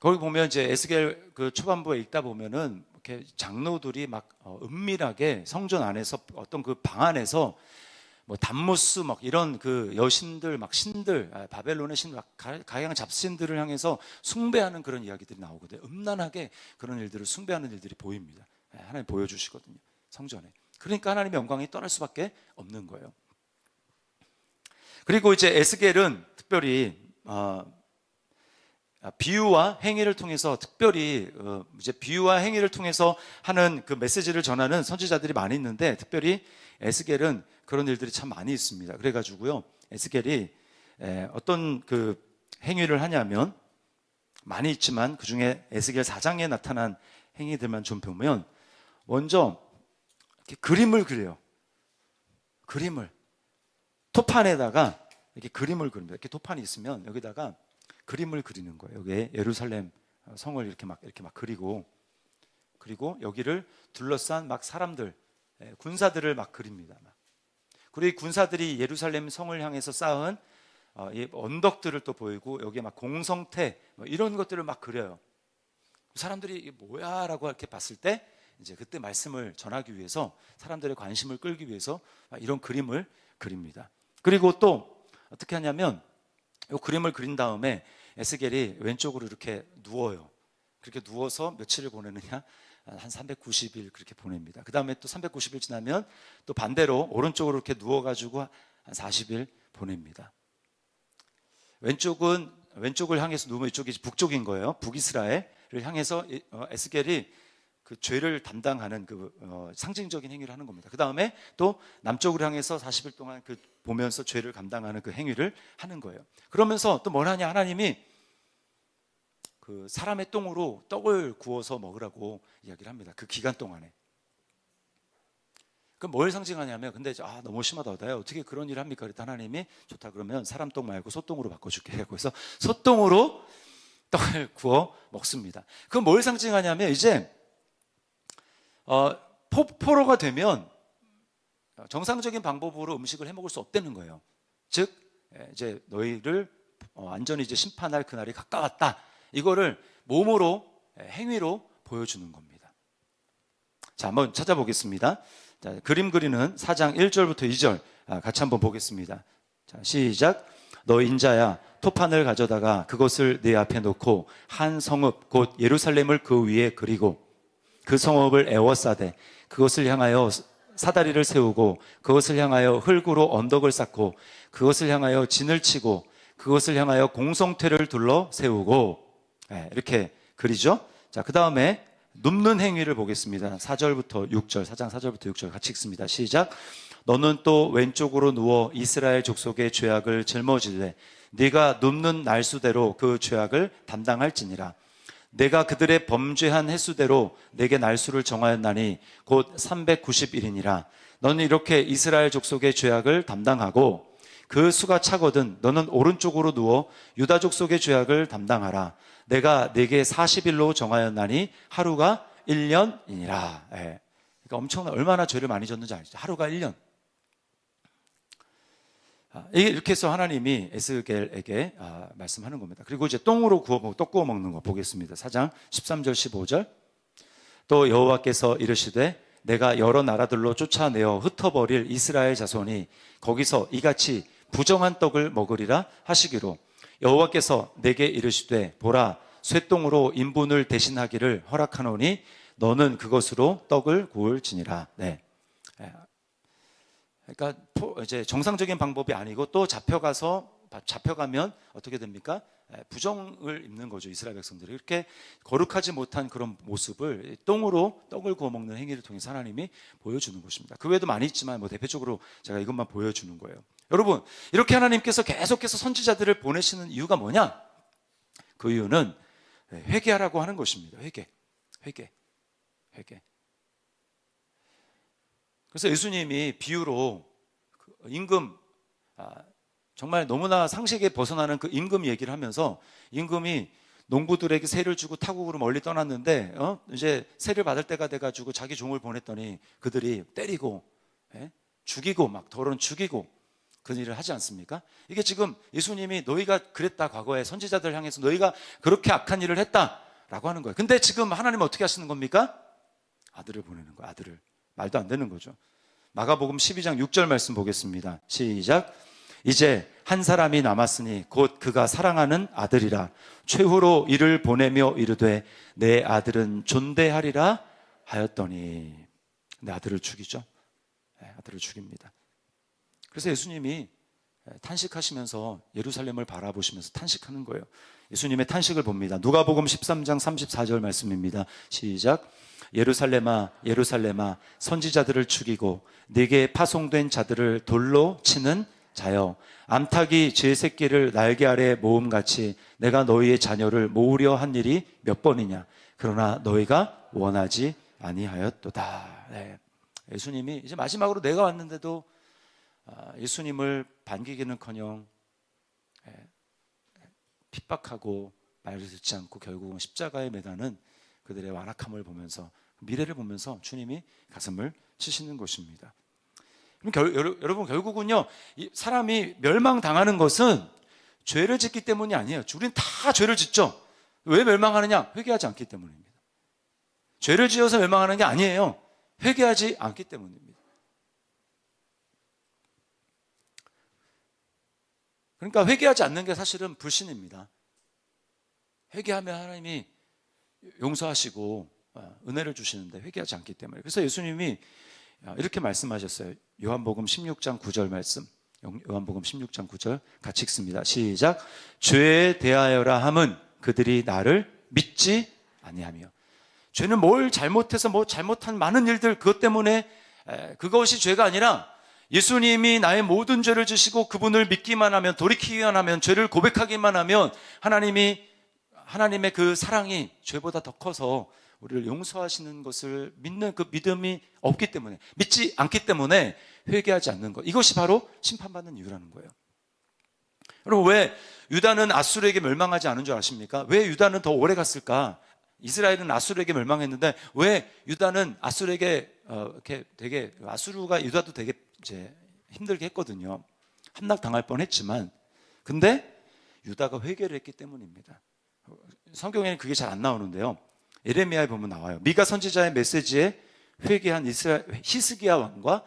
거기 보면 이제 에스겔 그 초반부에 읽다 보면은 이렇게 장로들이 막 은밀하게 성전 안에서 어떤 그 방 안에서 뭐 담무스 막 이런 그 여신들 막 신들 바벨론의 신 막 가양 잡신들을 향해서 숭배하는 그런 이야기들이 나오거든요. 음란하게 그런 일들을 숭배하는 일들이 보입니다. 하나님 보여주시거든요, 성전에. 그러니까 하나님의 영광이 떠날 수밖에 없는 거예요. 그리고 이제 에스겔은 특별히 비유와 행위를 통해서 특별히 이제 비유와 행위를 통해서 하는 그 메시지를 전하는 선지자들이 많이 있는데, 특별히 에스겔은 그런 일들이 참 많이 있습니다. 그래가지고요, 에스겔이 어떤 그 행위를 하냐면 많이 있지만 그 중에 에스겔 4장에 나타난 행위들만 좀 보면, 먼저 이렇게 그림을 그려요. 그림을 토판에다가 이렇게 그림을 그립니다. 이렇게 토판이 있으면 여기다가 그림을 그리는 거예요. 여기에 예루살렘 성을 이렇게 막 그리고 여기를 둘러싼 막 사람들, 군사들을 막 그립니다. 그리고 이 군사들이 예루살렘 성을 향해서 쌓은 이 언덕들을 또 보이고, 여기에 막 공성태 이런 것들을 막 그려요. 사람들이 이게 뭐야라고 이렇게 봤을 때, 이제 그때 말씀을 전하기 위해서, 사람들의 관심을 끌기 위해서 이런 그림을 그립니다. 그리고 또 어떻게 하냐면, 이 그림을 그린 다음에 에스겔이 왼쪽으로 이렇게 누워요. 그렇게 누워서 며칠을 보내느냐? 한 390일 그렇게 보냅니다. 그 다음에 또 390일 지나면 또 반대로 오른쪽으로 이렇게 누워가지고 한 40일 보냅니다. 왼쪽을 향해서 누우면 이쪽이 북쪽인 거예요. 북이스라엘을 향해서 에스겔이 그 죄를 담당하는 그 상징적인 행위를 하는 겁니다. 그 다음에 또 남쪽으로 향해서 40일 동안 그 보면서 죄를 감당하는 그 행위를 하는 거예요. 그러면서 또 뭘 하냐? 하나님이 그 사람의 똥으로 떡을 구워서 먹으라고 이야기를 합니다. 그 기간 동안에. 그럼 뭘 상징하냐면, 근데 너무 심하다. 어떻게 그런 일을 합니까? 그랬더니 하나님이 좋다 그러면 사람 똥 말고 소똥으로 바꿔줄게. 그래서 소똥으로 떡을 구워 먹습니다. 그럼 뭘 상징하냐면, 이제 포로가 되면 정상적인 방법으로 음식을 해 먹을 수 없다는 거예요. 즉 이제 너희를 완전히 이제 심판할 그날이 가까웠다. 이거를 몸으로, 행위로 보여주는 겁니다. 자, 한번 찾아보겠습니다. 자, 그림 그리는 4장 1절부터 2절 같이 한번 보겠습니다. 자, 시작. 너 인자야, 토판을 가져다가 그것을 내 앞에 놓고 한 성읍 곧 예루살렘을 그 위에 그리고 그 성읍을 에워싸되 그것을 향하여 사다리를 세우고 그것을 향하여 흙으로 언덕을 쌓고 그것을 향하여 진을 치고 그것을 향하여 공성퇴를 둘러 세우고, 이렇게 그리죠. 자, 그 다음에 눕는 행위를 보겠습니다. 4절부터 6절, 4장 4절부터 6절 같이 읽습니다. 시작. 너는 또 왼쪽으로 누워 이스라엘 족속의 죄악을 짊어질래. 네가 눕는 날수대로 그 죄악을 담당할지니라. 내가 그들의 범죄한 횟수대로 내게 날수를 정하였나니 곧 390일이니라. 너는 이렇게 이스라엘 족속의 죄악을 담당하고 그 수가 차거든 너는 오른쪽으로 누워 유다 족속의 죄악을 담당하라. 내가 네게 40일로 정하였나니 하루가 1년이니라. 그러니까 엄청난, 얼마나 죄를 많이 졌는지 알죠? 하루가 1년. 이렇게 해서 하나님이 에스겔에게 말씀하는 겁니다. 그리고 이제 똥으로 떡 구워 먹는 거 보겠습니다. 4장 13절 15절. 또 여호와께서 이르시되 내가 여러 나라들로 쫓아내어 흩어버릴 이스라엘 자손이 거기서 이같이 부정한 떡을 먹으리라 하시기로 여호와께서 내게 이르시되 보라 쇠똥으로 인분을 대신하기를 허락하노니 너는 그것으로 떡을 구울지니라. 네. 그러니까 이제 정상적인 방법이 아니고 또 잡혀가면 어떻게 됩니까? 부정을 입는 거죠. 이스라엘 백성들이 이렇게 거룩하지 못한 그런 모습을 똥으로 떡을 구워 먹는 행위를 통해서 하나님이 보여주는 것입니다. 그 외에도 많이 있지만 대표적으로 제가 이것만 보여주는 거예요. 여러분, 이렇게 하나님께서 계속해서 선지자들을 보내시는 이유가 뭐냐? 그 이유는 회개하라고 하는 것입니다. 회개. 그래서 예수님이 비유로 임금, 정말 너무나 상식에 벗어나는 그 임금 얘기를 하면서, 임금이 농부들에게 세를 주고 타국으로 멀리 떠났는데 이제 세를 받을 때가 돼가지고 자기 종을 보냈더니 그들이 때리고 죽이고 막 더러운 죽이고 그 일을 하지 않습니까? 이게 지금 예수님이 너희가 그랬다, 과거에 선지자들 향해서 너희가 그렇게 악한 일을 했다라고 하는 거예요. 근데 지금 하나님은 어떻게 하시는 겁니까? 아들을 보내는 거예요. 아들을. 말도 안 되는 거죠. 마가복음 12장 6절 말씀 보겠습니다. 시작. 이제 한 사람이 남았으니 곧 그가 사랑하는 아들이라. 최후로 이를 보내며 이르되 내 아들은 존대하리라 하였더니. 내 아들을 죽이죠. 아들을 죽입니다. 그래서 예수님이 탄식하시면서 예루살렘을 바라보시면서 탄식하는 거예요. 예수님의 탄식을 봅니다. 누가복음 13장 34절 말씀입니다. 시작. 예루살렘아 예루살렘아 선지자들을 죽이고 네게 파송된 자들을 돌로 치는 자여, 암탉이 제 새끼를 날개 아래 모음같이 내가 너희의 자녀를 모으려 한 일이 몇 번이냐. 그러나 너희가 원하지 아니하였도다. 네. 예수님이 이제 마지막으로 내가 왔는데도 예수님을 반기기는커녕 핍박하고 말을 듣지 않고 결국은 십자가에 매다는 그들의 완악함을 보면서, 미래를 보면서 주님이 가슴을 치시는 것입니다. 여러분, 결국은요, 사람이 멸망당하는 것은 죄를 짓기 때문이 아니에요. 우리는 다 죄를 짓죠. 왜 멸망하느냐? 회개하지 않기 때문입니다. 죄를 지어서 멸망하는 게 아니에요. 회개하지 않기 때문입니다. 그러니까 회개하지 않는 게 사실은 불신입니다. 회개하면 하나님이 용서하시고 은혜를 주시는데 회개하지 않기 때문에. 그래서 예수님이 이렇게 말씀하셨어요. 요한복음 16장 9절 말씀. 요한복음 16장 9절 같이 읽습니다. 시작. 죄에 대하여라 함은 그들이 나를 믿지 아니하며. 죄는 뭘 잘못해서 뭐 잘못한 많은 일들, 그것 때문에 그것이 죄가 아니라 예수님이 나의 모든 죄를 지시고 그분을 믿기만 하면, 돌이키기만 하면, 죄를 고백하기만 하면 하나님의 그 사랑이 죄보다 더 커서 우리를 용서하시는 것을 믿는 그 믿음이 없기 때문에, 믿지 않기 때문에 회개하지 않는 것, 이것이 바로 심판받는 이유라는 거예요. 여러분, 왜 유다는 아수르에게 멸망하지 않은 줄 아십니까? 왜 유다는 더 오래 갔을까? 이스라엘은 아수르에게 멸망했는데 왜 유다는 아수르에게 이렇게 되게, 아수르가 유다도 되게 이제 힘들게 했거든요. 함락당할 뻔했지만, 근데 유다가 회개를 했기 때문입니다. 성경에는 그게 잘 안 나오는데요. 예레미야에 보면 나와요. 미가 선지자의 메시지에 회개한 히스기야 왕과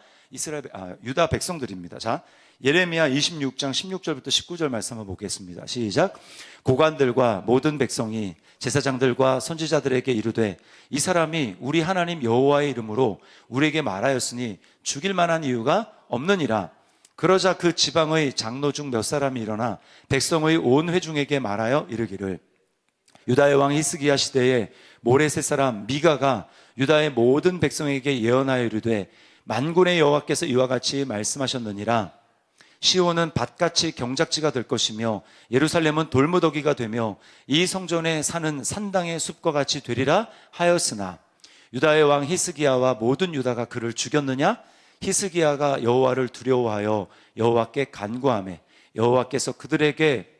유다 백성들입니다. 자, 예레미야 26장 16절부터 19절 말씀 한번 보겠습니다. 시작. 고관들과 모든 백성이 제사장들과 선지자들에게 이르되 이 사람이 우리 하나님 여호와의 이름으로 우리에게 말하였으니 죽일 만한 이유가 없느니라. 그러자 그 지방의 장로 중 몇 사람이 일어나 백성의 온 회중에게 말하여 이르기를 유다의 왕 히스기야 시대에 모레셋 사람 미가가 유다의 모든 백성에게 예언하여 이르되 만군의 여호와께서 이와 같이 말씀하셨느니라. 시온은 밭같이 경작지가 될 것이며 예루살렘은 돌무더기가 되며 이 성전에 사는 산당의 숲과 같이 되리라 하였으나 유다의 왕 히스기야와 모든 유다가 그를 죽였느냐? 히스기야가 여호와를 두려워하여 여호와께 간구하매 여호와께서 그들에게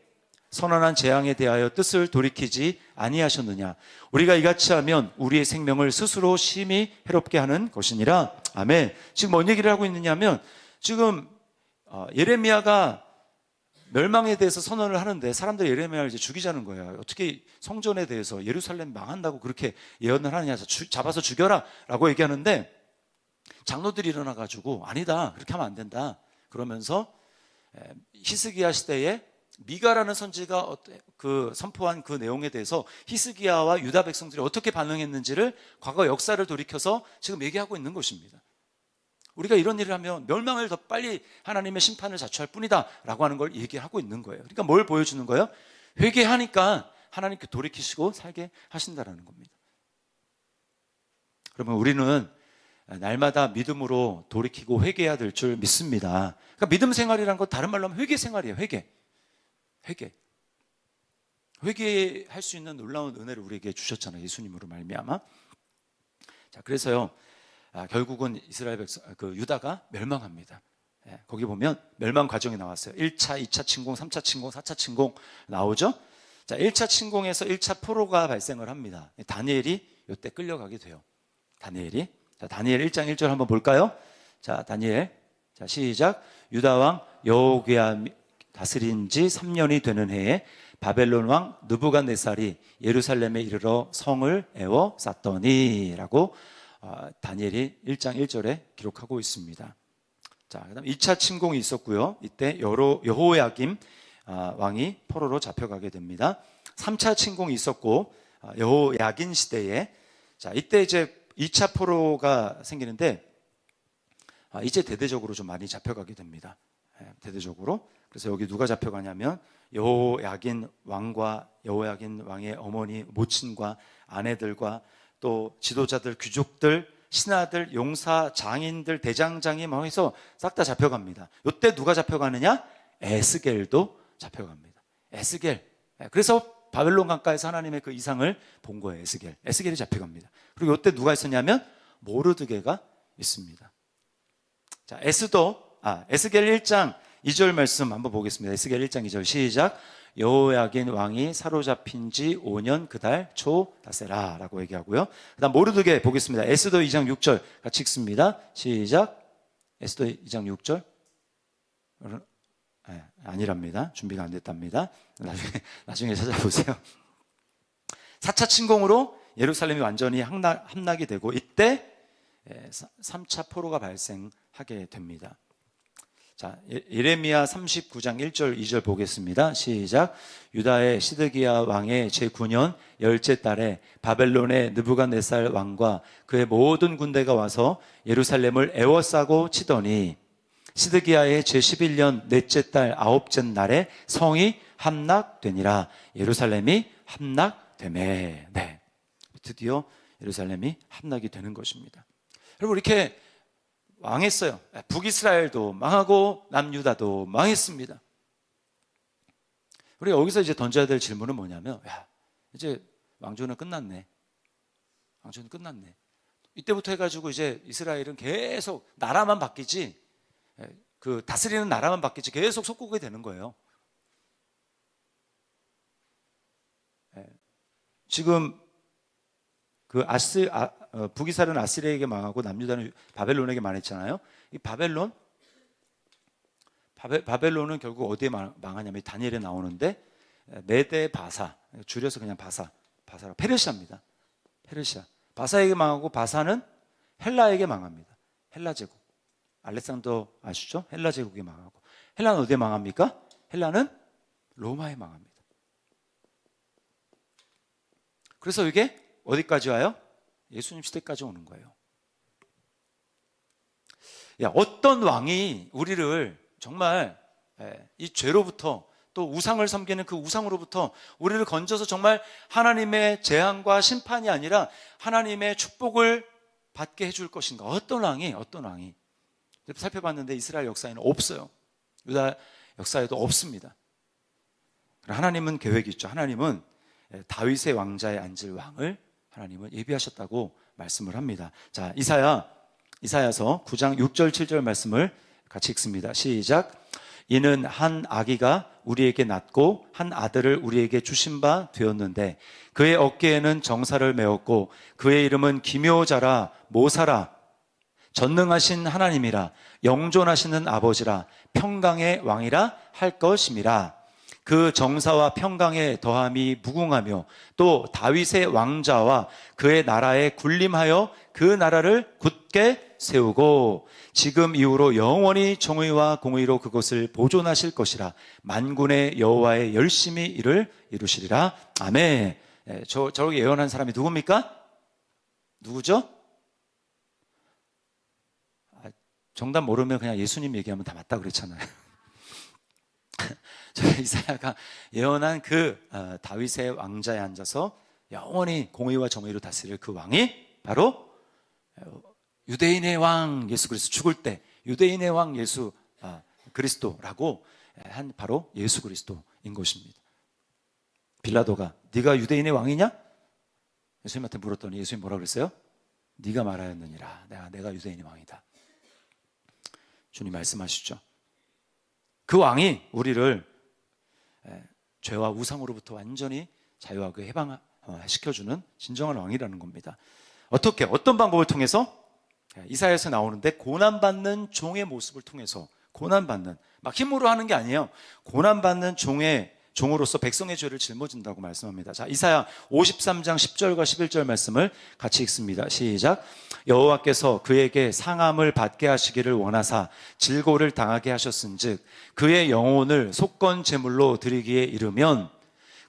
선언한 재앙에 대하여 뜻을 돌이키지 아니하셨느냐? 우리가 이같이 하면 우리의 생명을 스스로 심히 해롭게 하는 것이니라. 아멘. 지금 뭔 얘기를 하고 있느냐면, 지금 예레미야가 멸망에 대해서 선언을 하는데 사람들이 예레미야를 이제 죽이자는 거예요. 어떻게 성전에 대해서 예루살렘 망한다고 그렇게 예언을 하느냐, 잡아서 죽여라 라고 얘기하는데, 장로들이 일어나가지고 아니다, 그렇게 하면 안 된다 그러면서 히스기야 시대에 미가라는 선지가 그 선포한 그 내용에 대해서 히스기야와 유다 백성들이 어떻게 반응했는지를 과거 역사를 돌이켜서 지금 얘기하고 있는 것입니다. 우리가 이런 일을 하면 멸망을 더 빨리 하나님의 심판을 자초할 뿐이다 라고 하는 걸 얘기하고 있는 거예요. 그러니까 뭘 보여주는 거예요? 회개하니까 하나님께 돌이키시고 살게 하신다라는 겁니다. 그러면 우리는 날마다 믿음으로 돌이키고 회개해야 될 줄 믿습니다. 그러니까 믿음 생활이란 건 다른 말로 하면 회개 생활이에요. 회개할 수 있는 놀라운 은혜를 우리에게 주셨잖아요. 예수님으로 말미암아. 자, 그래서요, 결국은 이스라엘 백성, 유다가 멸망합니다. 거기 보면 멸망 과정이 나왔어요. 1차, 2차 침공, 3차 침공, 4차 침공 나오죠. 자, 1차 침공에서 1차 포로가 발생을 합니다. 다니엘이 이때 끌려가게 돼요. 자, 다니엘 1장 1절 한번 볼까요? 자, 다니엘. 자, 시작. 유다 왕 여호야김 다스린 지 3년이 되는 해에 바벨론 왕 느부갓네살이 예루살렘에 이르러 성을 에워쌌더니 라고 다니엘이 1장 1절에 기록하고 있습니다. 자, 그다음 2차 침공이 있었고요. 이때 여호야김 왕이 포로로 잡혀가게 됩니다. 3차 침공이 있었고 여호야긴 시대에, 자, 이때 이제 2차 포로가 생기는데 이제 대대적으로 좀 많이 잡혀가게 됩니다. 대대적으로. 그래서 여기 누가 잡혀가냐면 여호야긴 왕과 여호야긴 왕의 어머니, 모친과 아내들과 또 지도자들, 귀족들, 신하들, 용사, 장인들, 대장장이 막 해서 싹 다 잡혀갑니다. 이때 누가 잡혀가느냐? 에스겔도 잡혀갑니다. 에스겔. 그래서 바벨론 강가에서 하나님의 그 이상을 본 거예요. 에스겔이 잡혀갑니다. 그리고 이때 누가 있었냐면 모르드게가 있습니다. 자, 에스겔 1장 2절 말씀 한번 보겠습니다. 에스겔 1장 2절 시작. 여호야긴 왕이 사로잡힌 지 5년 그달 초 다세라 라고 얘기하고요. 그 다음 모르드게 보겠습니다. 에스더 2장 6절 같이 읽습니다. 시작. 에스더 2장 6절. 아니랍니다. 준비가 안 됐답니다. 나중에 찾아보세요. 4차 침공으로 예루살렘이 완전히 함락이 되고 이때 3차 포로가 발생하게 됩니다. 자, 예레미야 39장 1절 2절 보겠습니다. 시작. 유다의 시드기야 왕의 제9년 열째 달에 바벨론의 느부갓네살 왕과 그의 모든 군대가 와서 예루살렘을 에워싸고 치더니 시드기야의 제11년 넷째 달 아홉째 날에 성이 함락되니라. 예루살렘이 함락되매. 네, 드디어 예루살렘이 함락이 되는 것입니다. 여러분, 이렇게 망했어요. 북이스라엘도 망하고 남유다도 망했습니다. 우리가 여기서 이제 던져야 될 질문은 뭐냐면, 이제 왕조는 끝났네. 왕조는 끝났네. 이때부터 해가지고 이제 이스라엘은 계속 나라만 바뀌지, 그 다스리는 나라만 바뀌지 계속 속국이 되는 거예요. 지금 그 북이스라엘은 아시리아에게 망하고 남유다는 바벨론에게 망했잖아요. 이 바벨론은 결국 어디에 망하냐면 다니엘에 나오는데 메데 바사, 줄여서 그냥 바사라, 페르시아입니다. 페르시아. 바사에게 망하고 바사는 헬라에게 망합니다. 헬라 제국. 알렉산더 아시죠? 헬라 제국에 망하고. 헬라는 어디에 망합니까? 헬라는 로마에 망합니다. 그래서 이게 어디까지 와요? 예수님 시대까지 오는 거예요. 어떤 왕이 우리를 정말 이 죄로부터 또 우상을 섬기는 그 우상으로부터 우리를 건져서 정말 하나님의 재앙과 심판이 아니라 하나님의 축복을 받게 해줄 것인가? 어떤 왕이 살펴봤는데 이스라엘 역사에는 없어요. 유다 역사에도 없습니다. 하나님은 계획이 있죠. 하나님은 다윗의 왕자에 앉을 왕을 하나님은 예비하셨다고 말씀을 합니다. 자, 이사야서 9장 6절 7절 말씀을 같이 읽습니다. 시작. 이는 한 아기가 우리에게 낳고 한 아들을 우리에게 주신 바 되었는데 그의 어깨에는 정사를 메었고 그의 이름은 기묘자라 모사라 전능하신 하나님이라 영존하시는 아버지라 평강의 왕이라 할 것임이라. 그 정사와 평강의 더함이 무궁하며 또 다윗의 왕자와 그의 나라에 군림하여 그 나라를 굳게 세우고 지금 이후로 영원히 정의와 공의로 그것을 보존하실 것이라. 만군의 여호와의 열심히 이를 이루시리라. 아멘. 저렇게 예언한 사람이 누굽니까? 누구죠? 정답 모르면 그냥 예수님 얘기하면 다 맞다 그랬잖아요. 이사야가 예언한 그 다윗의 왕자에 앉아서 영원히 공의와 정의로 다스릴 그 왕이 바로 유대인의 왕 예수 그리스도, 죽을 때 유대인의 왕 예수 그리스도라고 한 바로 예수 그리스도인 것입니다. 빌라도가 네가 유대인의 왕이냐? 예수님한테 물었더니 예수님 뭐라고 그랬어요? 네가 말하였느니라. 내가 유대인의 왕이다. 주님 말씀하시죠. 그 왕이 우리를 죄와 우상으로부터 완전히 자유하게 해방시켜주는 진정한 왕이라는 겁니다. 어떤 방법을 통해서? 이사야에서 나오는데 고난받는 종의 모습을 통해서 고난받는, 막 힘으로 하는 게 아니에요. 고난받는 종으로서 백성의 죄를 짊어진다고 말씀합니다. 자, 이사야 53장 10절과 11절 말씀을 같이 읽습니다. 시작. 여호와께서 그에게 상함을 받게 하시기를 원하사 질고를 당하게 하셨은즉 그의 영혼을 속건 제물로 드리기에 이르면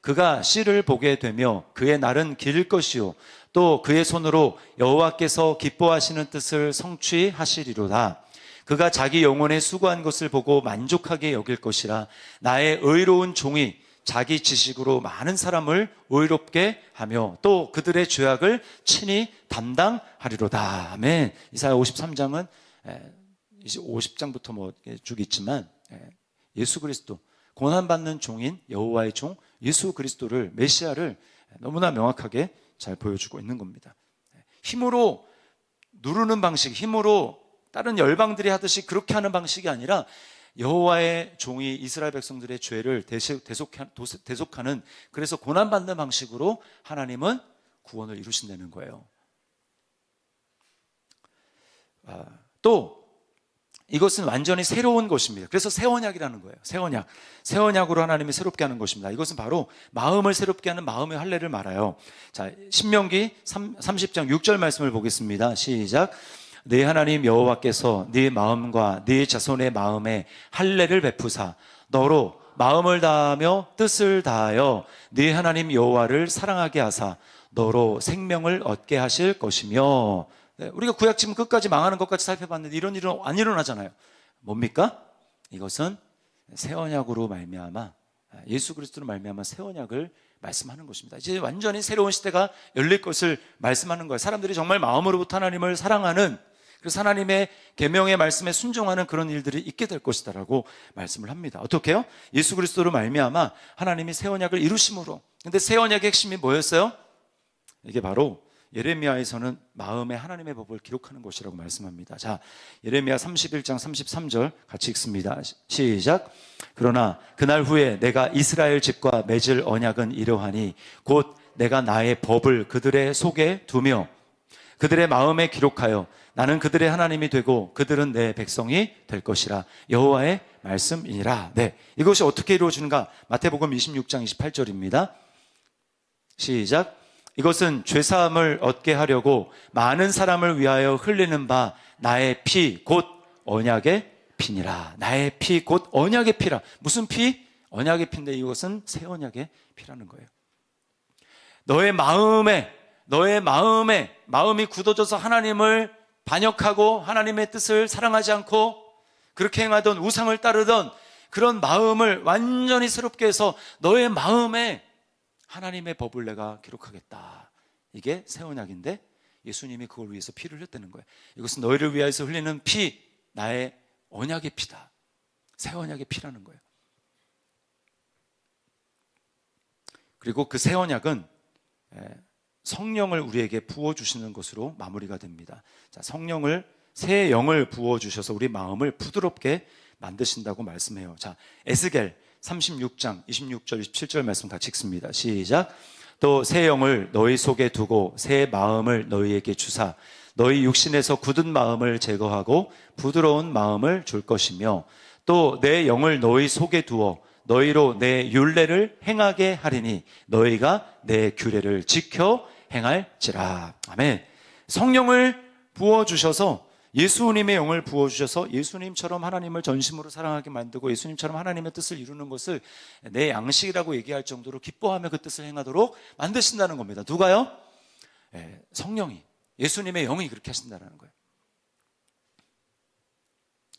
그가 씨를 보게 되며 그의 날은 길 것이요 또 그의 손으로 여호와께서 기뻐하시는 뜻을 성취하시리로다. 그가 자기 영혼에 수고한 것을 보고 만족하게 여길 것이라. 나의 의로운 종이 자기 지식으로 많은 사람을 의롭게 하며 또 그들의 죄악을 친히 담당하리로다. 아멘. 이사야 53장은 50장부터 뭐 쭉 있지만 예수 그리스도, 고난받는 종인 여호와의 종 예수 그리스도를, 메시아를 너무나 명확하게 잘 보여주고 있는 겁니다. 힘으로 누르는 방식, 힘으로 다른 열방들이 하듯이 그렇게 하는 방식이 아니라 여호와의 종이 이스라엘 백성들의 죄를 대속하는, 그래서 고난받는 방식으로 하나님은 구원을 이루신다는 거예요. 또 이것은 완전히 새로운 것입니다. 그래서 새 언약이라는 거예요. 새 언약으로 하나님이 새롭게 하는 것입니다. 이것은 바로 마음을 새롭게 하는 마음의 할례를 말해요. 자, 신명기 30장 6절 말씀을 보겠습니다. 시작. 네 하나님 여호와께서 네 마음과 네 자손의 마음에 할례를 베푸사 너로 마음을 다하며 뜻을 다하여 네 하나님 여호와를 사랑하게 하사 너로 생명을 얻게 하실 것이며. 우리가 구약 지금 끝까지 망하는 것까지 살펴봤는데 이런 일은 안 일어나잖아요. 뭡니까? 이것은 새 언약으로 말미암아, 예수 그리스도로 말미암아 새 언약을 말씀하는 것입니다. 이제 완전히 새로운 시대가 열릴 것을 말씀하는 거예요. 사람들이 정말 마음으로부터 하나님을 사랑하는, 그래서 하나님의 계명의 말씀에 순종하는 그런 일들이 있게 될 것이다라고 말씀을 합니다. 어떻게 해요? 예수 그리스도로 말미암아 하나님이 새 언약을 이루심으로. 근데 새 언약의 핵심이 뭐였어요? 이게 바로 예레미야에서는 마음에 하나님의 법을 기록하는 것이라고 말씀합니다. 자, 예레미야 31장 33절 같이 읽습니다. 시작. 그러나 그날 후에 내가 이스라엘 집과 맺을 언약은 이러하니 곧 내가 나의 법을 그들의 속에 두며 그들의 마음에 기록하여 나는 그들의 하나님이 되고 그들은 내 백성이 될 것이라. 여호와의 말씀이니라. 네, 이것이 어떻게 이루어지는가? 마태복음 26장 28절입니다. 시작. 이것은 죄사함을 얻게 하려고 많은 사람을 위하여 흘리는 바 나의 피 곧 언약의 피니라. 나의 피 곧 언약의 피라. 무슨 피? 언약의 피인데 이것은 새 언약의 피라는 거예요. 너의 마음이 굳어져서 하나님을 반역하고 하나님의 뜻을 사랑하지 않고 그렇게 행하던, 우상을 따르던 그런 마음을 완전히 새롭게 해서 너의 마음에 하나님의 법을 내가 기록하겠다. 이게 새 언약인데 예수님이 그걸 위해서 피를 흘렸다는 거예요. 이것은 너희를 위해서 흘리는 피, 나의 언약의 피다. 새 언약의 피라는 거예요. 그리고 그 새 언약은 성령을 우리에게 부어주시는 것으로 마무리가 됩니다. 자, 새 영을 부어주셔서 우리 마음을 부드럽게 만드신다고 말씀해요. 자, 에스겔 36장 26절 27절 말씀 같이 읽습니다. 시작. 또 새 영을 너희 속에 두고 새 마음을 너희에게 주사 너희 육신에서 굳은 마음을 제거하고 부드러운 마음을 줄 것이며 또 내 영을 너희 속에 두어 너희로 내 율례를 행하게 하리니 너희가 내 규례를 지켜 행할지라. 아멘. 성령을 부어주셔서, 예수님의 영을 부어주셔서 예수님처럼 하나님을 전심으로 사랑하게 만들고 예수님처럼 하나님의 뜻을 이루는 것을 내 양식이라고 얘기할 정도로 기뻐하며 그 뜻을 행하도록 만드신다는 겁니다. 누가요? 성령이, 예수님의 영이 그렇게 하신다는 거예요.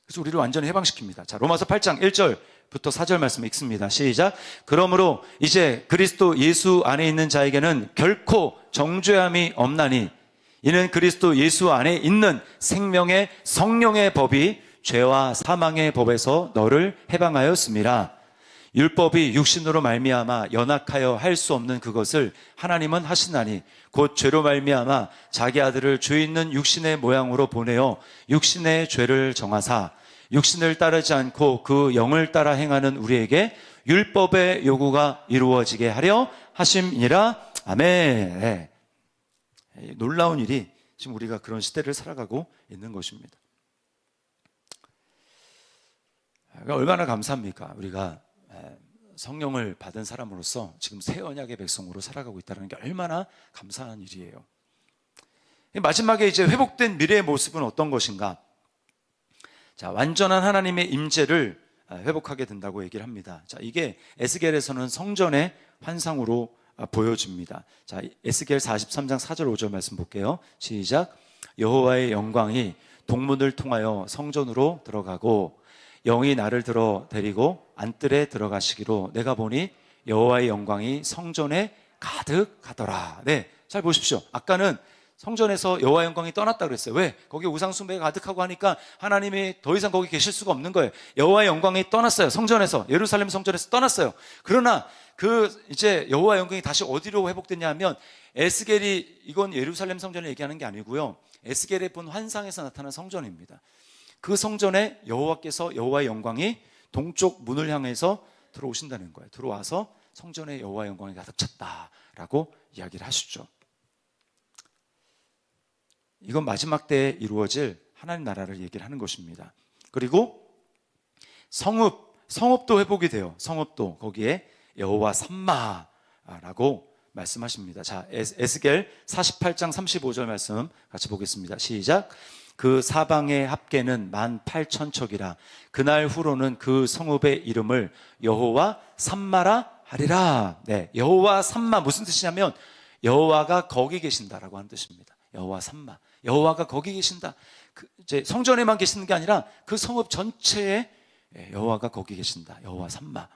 그래서 우리를 완전히 해방시킵니다. 자, 로마서 8장 1절부터 4절 말씀 읽습니다. 시작. 그러므로 이제 그리스도 예수 안에 있는 자에게는 결코 정죄함이 없나니 이는 그리스도 예수 안에 있는 생명의 성령의 법이 죄와 사망의 법에서 너를 해방하였음이라. 율법이 육신으로 말미암아 연약하여 할 수 없는 그것을 하나님은 하시나니 곧 죄로 말미암아 자기 아들을 죄 있는 육신의 모양으로 보내어 육신의 죄를 정하사 육신을 따르지 않고 그 영을 따라 행하는 우리에게 율법의 요구가 이루어지게 하려 하심이라. 아멘. 네. 놀라운 일이 지금 우리가 그런 시대를 살아가고 있는 것입니다. 얼마나 감사합니까? 우리가 성령을 받은 사람으로서 지금 새 언약의 백성으로 살아가고 있다는 게 얼마나 감사한 일이에요. 마지막에 이제 회복된 미래의 모습은 어떤 것인가? 자, 완전한 하나님의 임재를 회복하게 된다고 얘기를 합니다. 자, 이게 에스겔에서는 성전의 환상으로 보여줍니다. 자, 에스겔 43장 4절 5절 말씀 볼게요. 시작. 여호와의 영광이 동문을 통하여 성전으로 들어가고 영이 나를 들어 데리고 안뜰에 들어가시기로 내가 보니 여호와의 영광이 성전에 가득하더라. 네, 잘 보십시오. 아까는 성전에서 여호와 영광이 떠났다 그랬어요. 왜? 거기 우상 숭배가 가득하고 하니까 하나님이 더 이상 거기 계실 수가 없는 거예요. 여호와의 영광이 떠났어요. 성전에서, 예루살렘 성전에서 떠났어요. 그러나 이제 여호와 영광이 다시 어디로 회복됐냐 하면 에스겔이, 이건 예루살렘 성전을 얘기하는 게 아니고요, 에스겔이 본 환상에서 나타난 성전입니다. 그 성전에 여호와의 영광이 동쪽 문을 향해서 들어오신다는 거예요. 들어와서 성전에 여호와의 영광이 가득 찼다라고 이야기를 하시죠. 이건 마지막 때에 이루어질 하나님 나라를 얘기를 하는 것입니다. 그리고 성읍도 회복이 돼요. 성읍도 거기에 여호와 삼마라고 말씀하십니다. 자, 에스겔 48장 35절 말씀 같이 보겠습니다. 시작. 그 사방의 합계는 18,000척이라 그날 후로는 그 성읍의 이름을 여호와 삼마라 하리라. 네, 여호와 삼마 무슨 뜻이냐면 여호와가 거기 계신다라고 하는 뜻입니다. 여호와 삼마, 여호와가 거기 계신다. 이제 성전에만 계시는 게 아니라 그 성읍 전체에 여호와가 거기 계신다. 여호와 삼마라고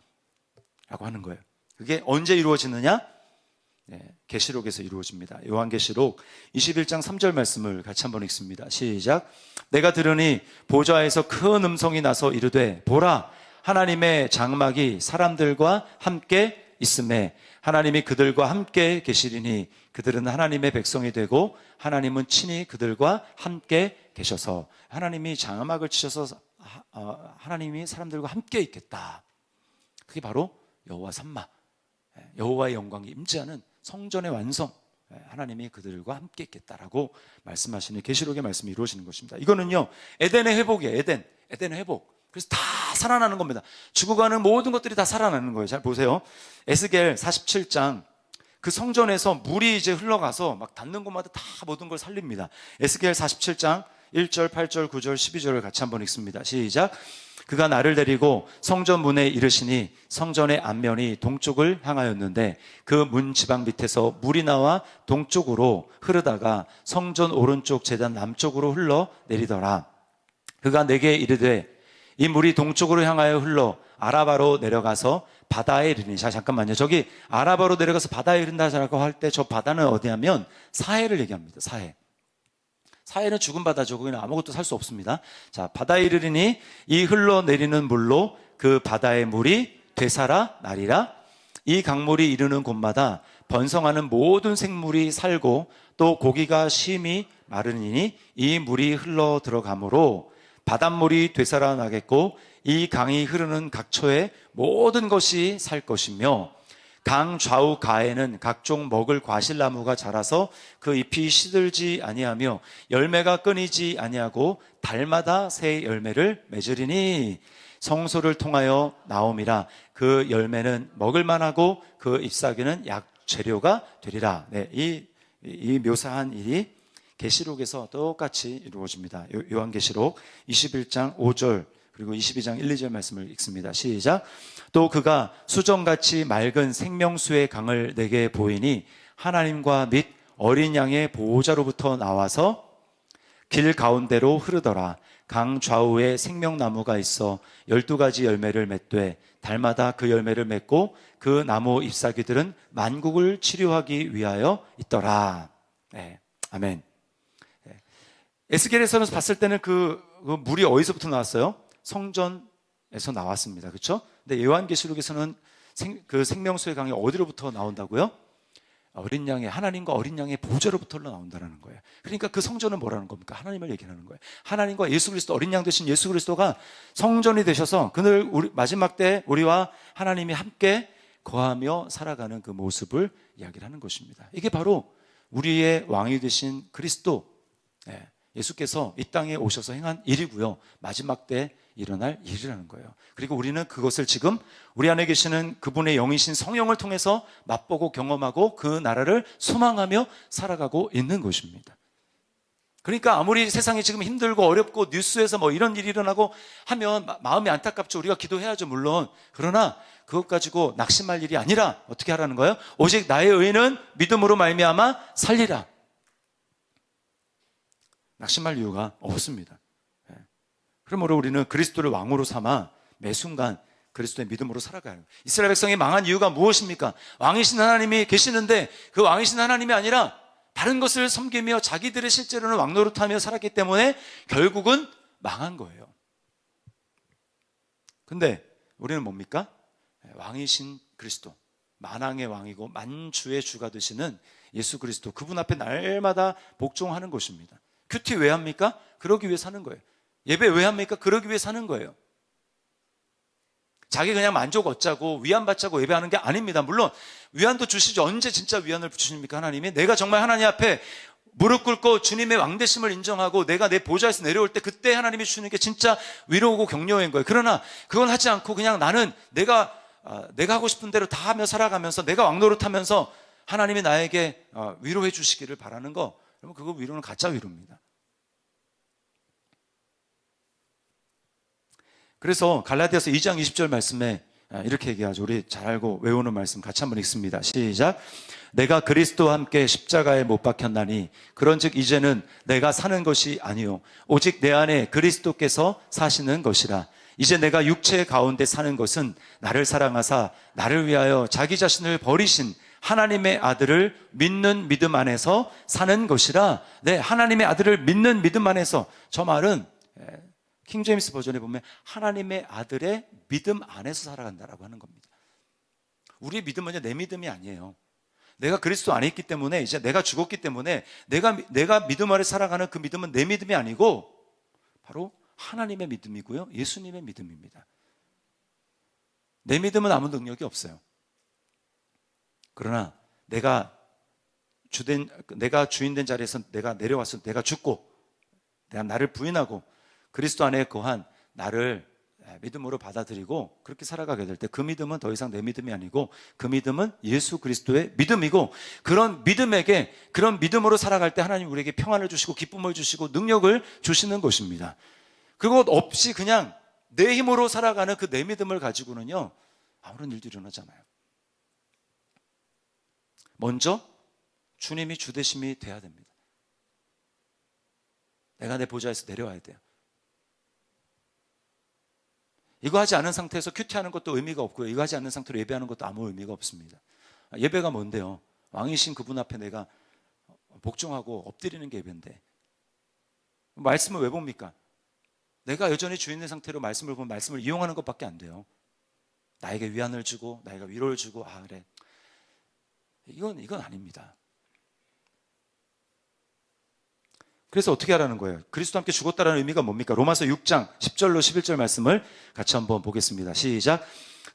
하는 거예요. 그게 언제 이루어지느냐? 계시록에서 이루어집니다. 요한계시록 21장 3절 말씀을 같이 한번 읽습니다. 시작. 내가 들으니 보좌에서 큰 음성이 나서 이르되 보라, 하나님의 장막이 사람들과 함께 있음에 하나님이 그들과 함께 계시리니 그들은 하나님의 백성이 되고 하나님은 친히 그들과 함께 계셔서, 하나님이 장막을 치셔서 하나님이 사람들과 함께 있겠다. 그게 바로 여호와 삼마, 여호와의 영광이 임재하는 성전의 완성, 하나님이 그들과 함께 있겠다라고 말씀하시는 계시록의 말씀이 이루어지는 것입니다. 이거는요, 에덴의 회복이에요. 에덴의 회복. 그래서 다 살아나는 겁니다. 죽어가는 모든 것들이 다 살아나는 거예요. 잘 보세요. 에스겔 47장, 그 성전에서 물이 이제 흘러가서 막 닿는 곳마다 다 모든 걸 살립니다. 에스겔 47장 1절, 8절, 9절, 12절을 같이 한번 읽습니다. 시작. 그가 나를 데리고 성전 문에 이르시니 성전의 앞면이 동쪽을 향하였는데 그 문 지방 밑에서 물이 나와 동쪽으로 흐르다가 성전 오른쪽 제단 남쪽으로 흘러 내리더라. 그가 내게 이르되 이 물이 동쪽으로 향하여 흘러 아라바로 내려가서 바다에 이르니. 자, 잠깐만요. 저기 아라바로 내려가서 바다에 이른다라고 할 때 저 바다는 어디냐면 사해를 얘기합니다. 사해는 죽은 바다죠. 거기는 아무것도 살 수 없습니다. 자, 바다에 이르리니 이 흘러내리는 물로 그 바다의 물이 되살아 나리라. 이 강물이 이르는 곳마다 번성하는 모든 생물이 살고 또 고기가 심히 마르니니 이 물이 흘러 들어가므로 바닷물이 되살아 나겠고 이 강이 흐르는 각처에 모든 것이 살 것이며 강 좌우 가에는 각종 먹을 과실나무가 자라서 그 잎이 시들지 아니하며 열매가 끊이지 아니하고 달마다 새 열매를 맺으리니 성소를 통하여 나옴이라. 그 열매는 먹을 만하고 그 잎사귀는 약재료가 되리라. 네, 이 묘사한 일이 계시록에서 똑같이 이루어집니다. 요한계시록 21장 5절 그리고 22장 1, 2절 말씀을 읽습니다. 시작. 또 그가 수정같이 맑은 생명수의 강을 내게 보이니 하나님과 및 어린 양의 보호자로부터 나와서 길 가운데로 흐르더라. 강 좌우에 생명나무가 있어 12가지 열매를 맺되 달마다 그 열매를 맺고 그 나무 잎사귀들은 만국을 치료하기 위하여 있더라. 네, 아멘. 에스겔에서는 봤을 때는 그 물이 어디서부터 나왔어요? 성전에서 나왔습니다. 그렇죠? 근데 요한계시록에서는 그 생명수의 강이 어디로부터 나온다고요? 어린 양의, 하나님과 어린 양의 보좌로부터 나온다는 거예요. 그러니까 그 성전은 뭐라는 겁니까? 하나님을 얘기하는 거예요. 하나님과 예수 그리스도, 어린 양 되신 예수 그리스도가 성전이 되셔서 그늘 마지막 때 우리와 하나님이 함께 거하며 살아가는 그 모습을 이야기를 하는 것입니다. 이게 바로 우리의 왕이 되신 그리스도, 예수께서 이 땅에 오셔서 행한 일이고요. 마지막 때 일어날 일이라는 거예요. 그리고 우리는 그것을 지금 우리 안에 계시는 그분의 영이신 성령을 통해서 맛보고 경험하고 그 나라를 소망하며 살아가고 있는 것입니다. 그러니까 아무리 세상이 지금 힘들고 어렵고 뉴스에서 뭐 이런 일이 일어나고 하면 마음이 안타깝죠. 우리가 기도해야죠, 물론. 그러나 그것 가지고 낙심할 일이 아니라 어떻게 하라는 거예요? 오직 나의 의는 믿음으로 말미암아 살리라. 낙심할 이유가 없습니다. 그러므로 우리는 그리스도를 왕으로 삼아 매 순간 그리스도의 믿음으로 살아가요. 이스라엘 백성이 망한 이유가 무엇입니까? 왕이신 하나님이 계시는데 그 왕이신 하나님이 아니라 다른 것을 섬기며 자기들의 실제로는 왕노릇하며 살았기 때문에 결국은 망한 거예요. 근데 우리는 뭡니까? 왕이신 그리스도, 만왕의 왕이고 만주의 주가 되시는 예수 그리스도, 그분 앞에 날마다 복종하는 것입니다. 큐티 왜 합니까? 그러기 위해 사는 거예요. 예배 왜 합니까? 그러기 위해 사는 거예요. 자기 그냥 만족 얻자고 위안받자고 예배하는 게 아닙니다. 물론 위안도 주시죠. 언제 진짜 위안을 주십니까? 하나님이 내가 정말 하나님 앞에 무릎 꿇고 주님의 왕되심을 인정하고 내가 내 보좌에서 내려올 때 그때 하나님이 주시는 게 진짜 위로고 격려인 거예요. 그러나 그건 하지 않고 그냥 나는 내가 하고 싶은 대로 다 하며 살아가면서 내가 왕노릇하면서 하나님이 나에게 위로해 주시기를 바라는 거, 그러면 그거 위로는 가짜 위로입니다. 그래서 갈라디아서 2장 20절 말씀에 이렇게 얘기하죠. 우리 잘 알고 외우는 말씀 같이 한번 읽습니다. 시작. 내가 그리스도와 함께 십자가에 못 박혔나니 그런즉 이제는 내가 사는 것이 아니요 오직 내 안에 그리스도께서 사시는 것이라. 이제 내가 육체 가운데 사는 것은 나를 사랑하사 나를 위하여 자기 자신을 버리신 하나님의 아들을 믿는 믿음 안에서 사는 것이라. 네, 하나님의 아들을 믿는 믿음 안에서. 저 말은 킹제임스 버전에 보면 하나님의 아들의 믿음 안에서 살아간다라고 하는 겁니다. 우리의 믿음은 이제 내 믿음이 아니에요. 내가 그리스도 안에 있기 때문에, 이제 내가 죽었기 때문에 내가 믿음 아래 살아가는 그 믿음은 내 믿음이 아니고 바로 하나님의 믿음이고요, 예수님의 믿음입니다. 내 믿음은 아무 능력이 없어요. 그러나 내가 주인 된 자리에서 내가 내려와서 내가 죽고 내가 나를 부인하고 그리스도 안에 거한 나를 믿음으로 받아들이고 그렇게 살아가게 될 때 그 믿음은 더 이상 내 믿음이 아니고 그 믿음은 예수 그리스도의 믿음이고, 그런 믿음에게, 그런 믿음으로 살아갈 때 하나님 우리에게 평안을 주시고 기쁨을 주시고 능력을 주시는 것입니다. 그것 없이 그냥 내 힘으로 살아가는 그 내 믿음을 가지고는요 아무런 일도 일어나지 않아요. 먼저 주님이 주되심이 돼야 됩니다. 내가 내 보좌에서 내려와야 돼요. 이거 하지 않은 상태에서 큐티하는 것도 의미가 없고요, 이거 하지 않는 상태로 예배하는 것도 아무 의미가 없습니다. 예배가 뭔데요? 왕이신 그분 앞에 내가 복종하고 엎드리는 게 예배인데 말씀을 왜 봅니까? 내가 여전히 주인의 상태로 말씀을 보면 말씀을 이용하는 것밖에 안 돼요. 나에게 위안을 주고 나에게 위로를 주고 그래, 이건 아닙니다. 그래서 어떻게 하라는 거예요? 그리스도와 함께 죽었다는 의미가 뭡니까? 로마서 6장 10절로 11절 말씀을 같이 한번 보겠습니다. 시작.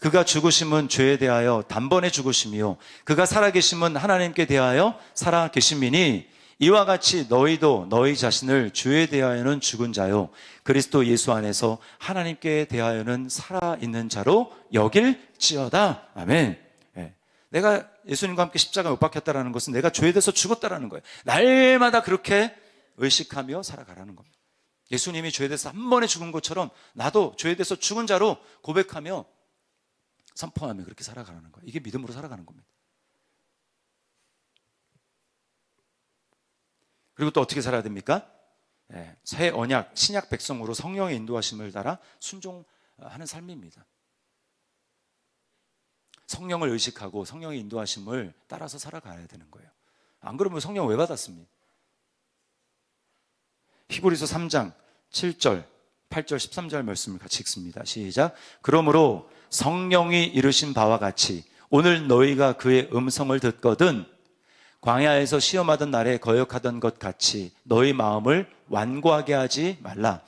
그가 죽으심은 죄에 대하여 단번에 죽으심이요 그가 살아계심은 하나님께 대하여 살아계심이니 이와 같이 너희도 너희 자신을 죄에 대하여는 죽은 자요 그리스도 예수 안에서 하나님께 대하여는 살아있는 자로 여길지어다. 아멘. 내가 예수님과 함께 십자가에 못 박혔다는 것은 내가 죄에 대해서 죽었다는 거예요. 날마다 그렇게 의식하며 살아가라는 겁니다. 예수님이 죄에 대해서 한 번에 죽은 것처럼 나도 죄에 대해서 죽은 자로 고백하며 선포하며 그렇게 살아가라는 거예요. 이게 믿음으로 살아가는 겁니다. 그리고 또 어떻게 살아야 됩니까? 새 언약, 신약 백성으로 성령의 인도하심을 따라 순종하는 삶입니다. 성령을 의식하고 성령의 인도하심을 따라서 살아가야 되는 거예요. 안 그러면 성령 왜 받았습니까? 히브리서 3장 7절, 8절, 13절 말씀을 같이 읽습니다. 시작. 그러므로 성령이 이르신 바와 같이 오늘 너희가 그의 음성을 듣거든 광야에서 시험하던 날에 거역하던 것 같이 너희 마음을 완고하게 하지 말라.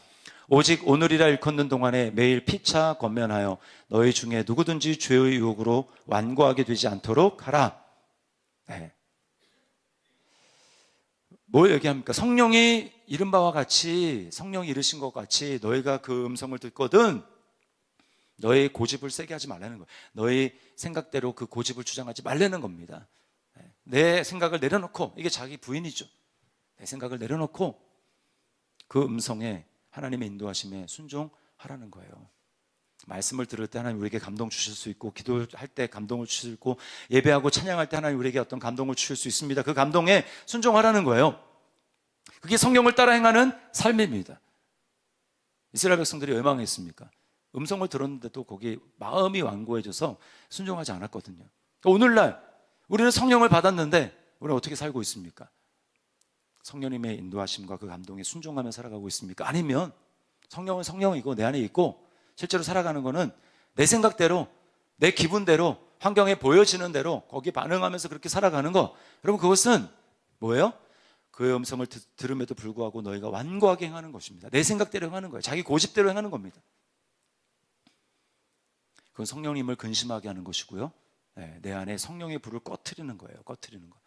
오직 오늘이라 일컫는 동안에 매일 피차 권면하여 너희 중에 누구든지 죄의 유혹으로 완고하게 되지 않도록 하라. 뭐 얘기합니까? 성령이 이른 바와 같이, 성령이 이르신 것 같이 너희가 그 음성을 듣거든 너의 고집을 세게 하지 말라는 거예요. 너의 생각대로 그 고집을 주장하지 말라는 겁니다. 내 생각을 내려놓고, 이게 자기 부인이죠. 내 생각을 내려놓고 그 음성에, 하나님의 인도하심에 순종하라는 거예요. 말씀을 들을 때 하나님 우리에게 감동 주실 수 있고, 기도할 때 감동을 주실 수 있고, 예배하고 찬양할 때 하나님 우리에게 어떤 감동을 주실 수 있습니다. 그 감동에 순종하라는 거예요. 그게 성령을 따라 행하는 삶입니다. 이스라엘 백성들이 얼마나 했습니까? 음성을 들었는데도 거기에 마음이 완고해져서 순종하지 않았거든요. 오늘날 우리는 성령을 받았는데 우리는 어떻게 살고 있습니까? 성령님의 인도하심과 그 감동에 순종하며 살아가고 있습니까? 아니면 성령은 성령이고 내 안에 있고 실제로 살아가는 거는 내 생각대로, 내 기분대로, 환경에 보여지는 대로 거기에 반응하면서 그렇게 살아가는 거, 여러분 그것은 뭐예요? 그의 음성을 들음에도 불구하고 너희가 완고하게 행하는 것입니다. 내 생각대로 행하는 거예요. 자기 고집대로 행하는 겁니다. 그건 성령님을 근심하게 하는 것이고요, 내 안에 성령의 불을 꺼트리는 거예요. 꺼트리는 거.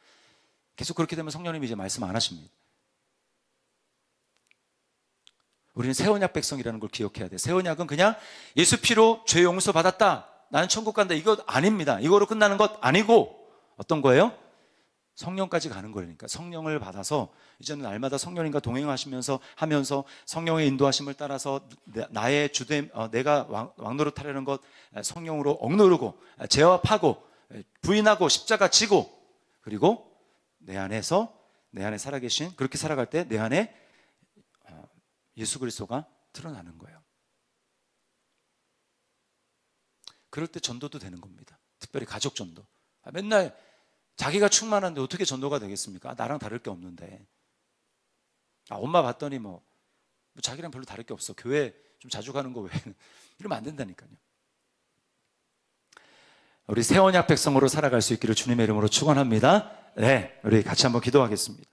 계속 그렇게 되면 성령님이 이제 말씀 안 하십니다. 우리는 새 언약 백성이라는 걸 기억해야 돼요. 새 언약은 그냥 예수 피로 죄 용서 받았다, 나는 천국 간다, 이거 아닙니다. 이거로 끝나는 것 아니고 어떤 거예요? 성령까지 가는 거니까 성령을 받아서 이제는 날마다 성령님과 동행하시면서 하면서 성령의 인도하심을 따라서 나의 주됨, 내가 왕노릇하려는 것 성령으로 억누르고 제압하고 부인하고 십자가 지고, 그리고 내 안에 살아계신, 그렇게 살아갈 때 내 안에 예수 그리스도가 드러나는 거예요. 그럴 때 전도도 되는 겁니다. 특별히 가족 전도. 맨날 자기가 충만한데 어떻게 전도가 되겠습니까? 나랑 다를 게 없는데. 엄마 봤더니 뭐 자기랑 별로 다를 게 없어. 교회 좀 자주 가는 거 외에는. 이러면 안 된다니까요. 우리 새 언약 백성으로 살아갈 수 있기를 주님의 이름으로 축원합니다. 네, 우리 같이 한번 기도하겠습니다.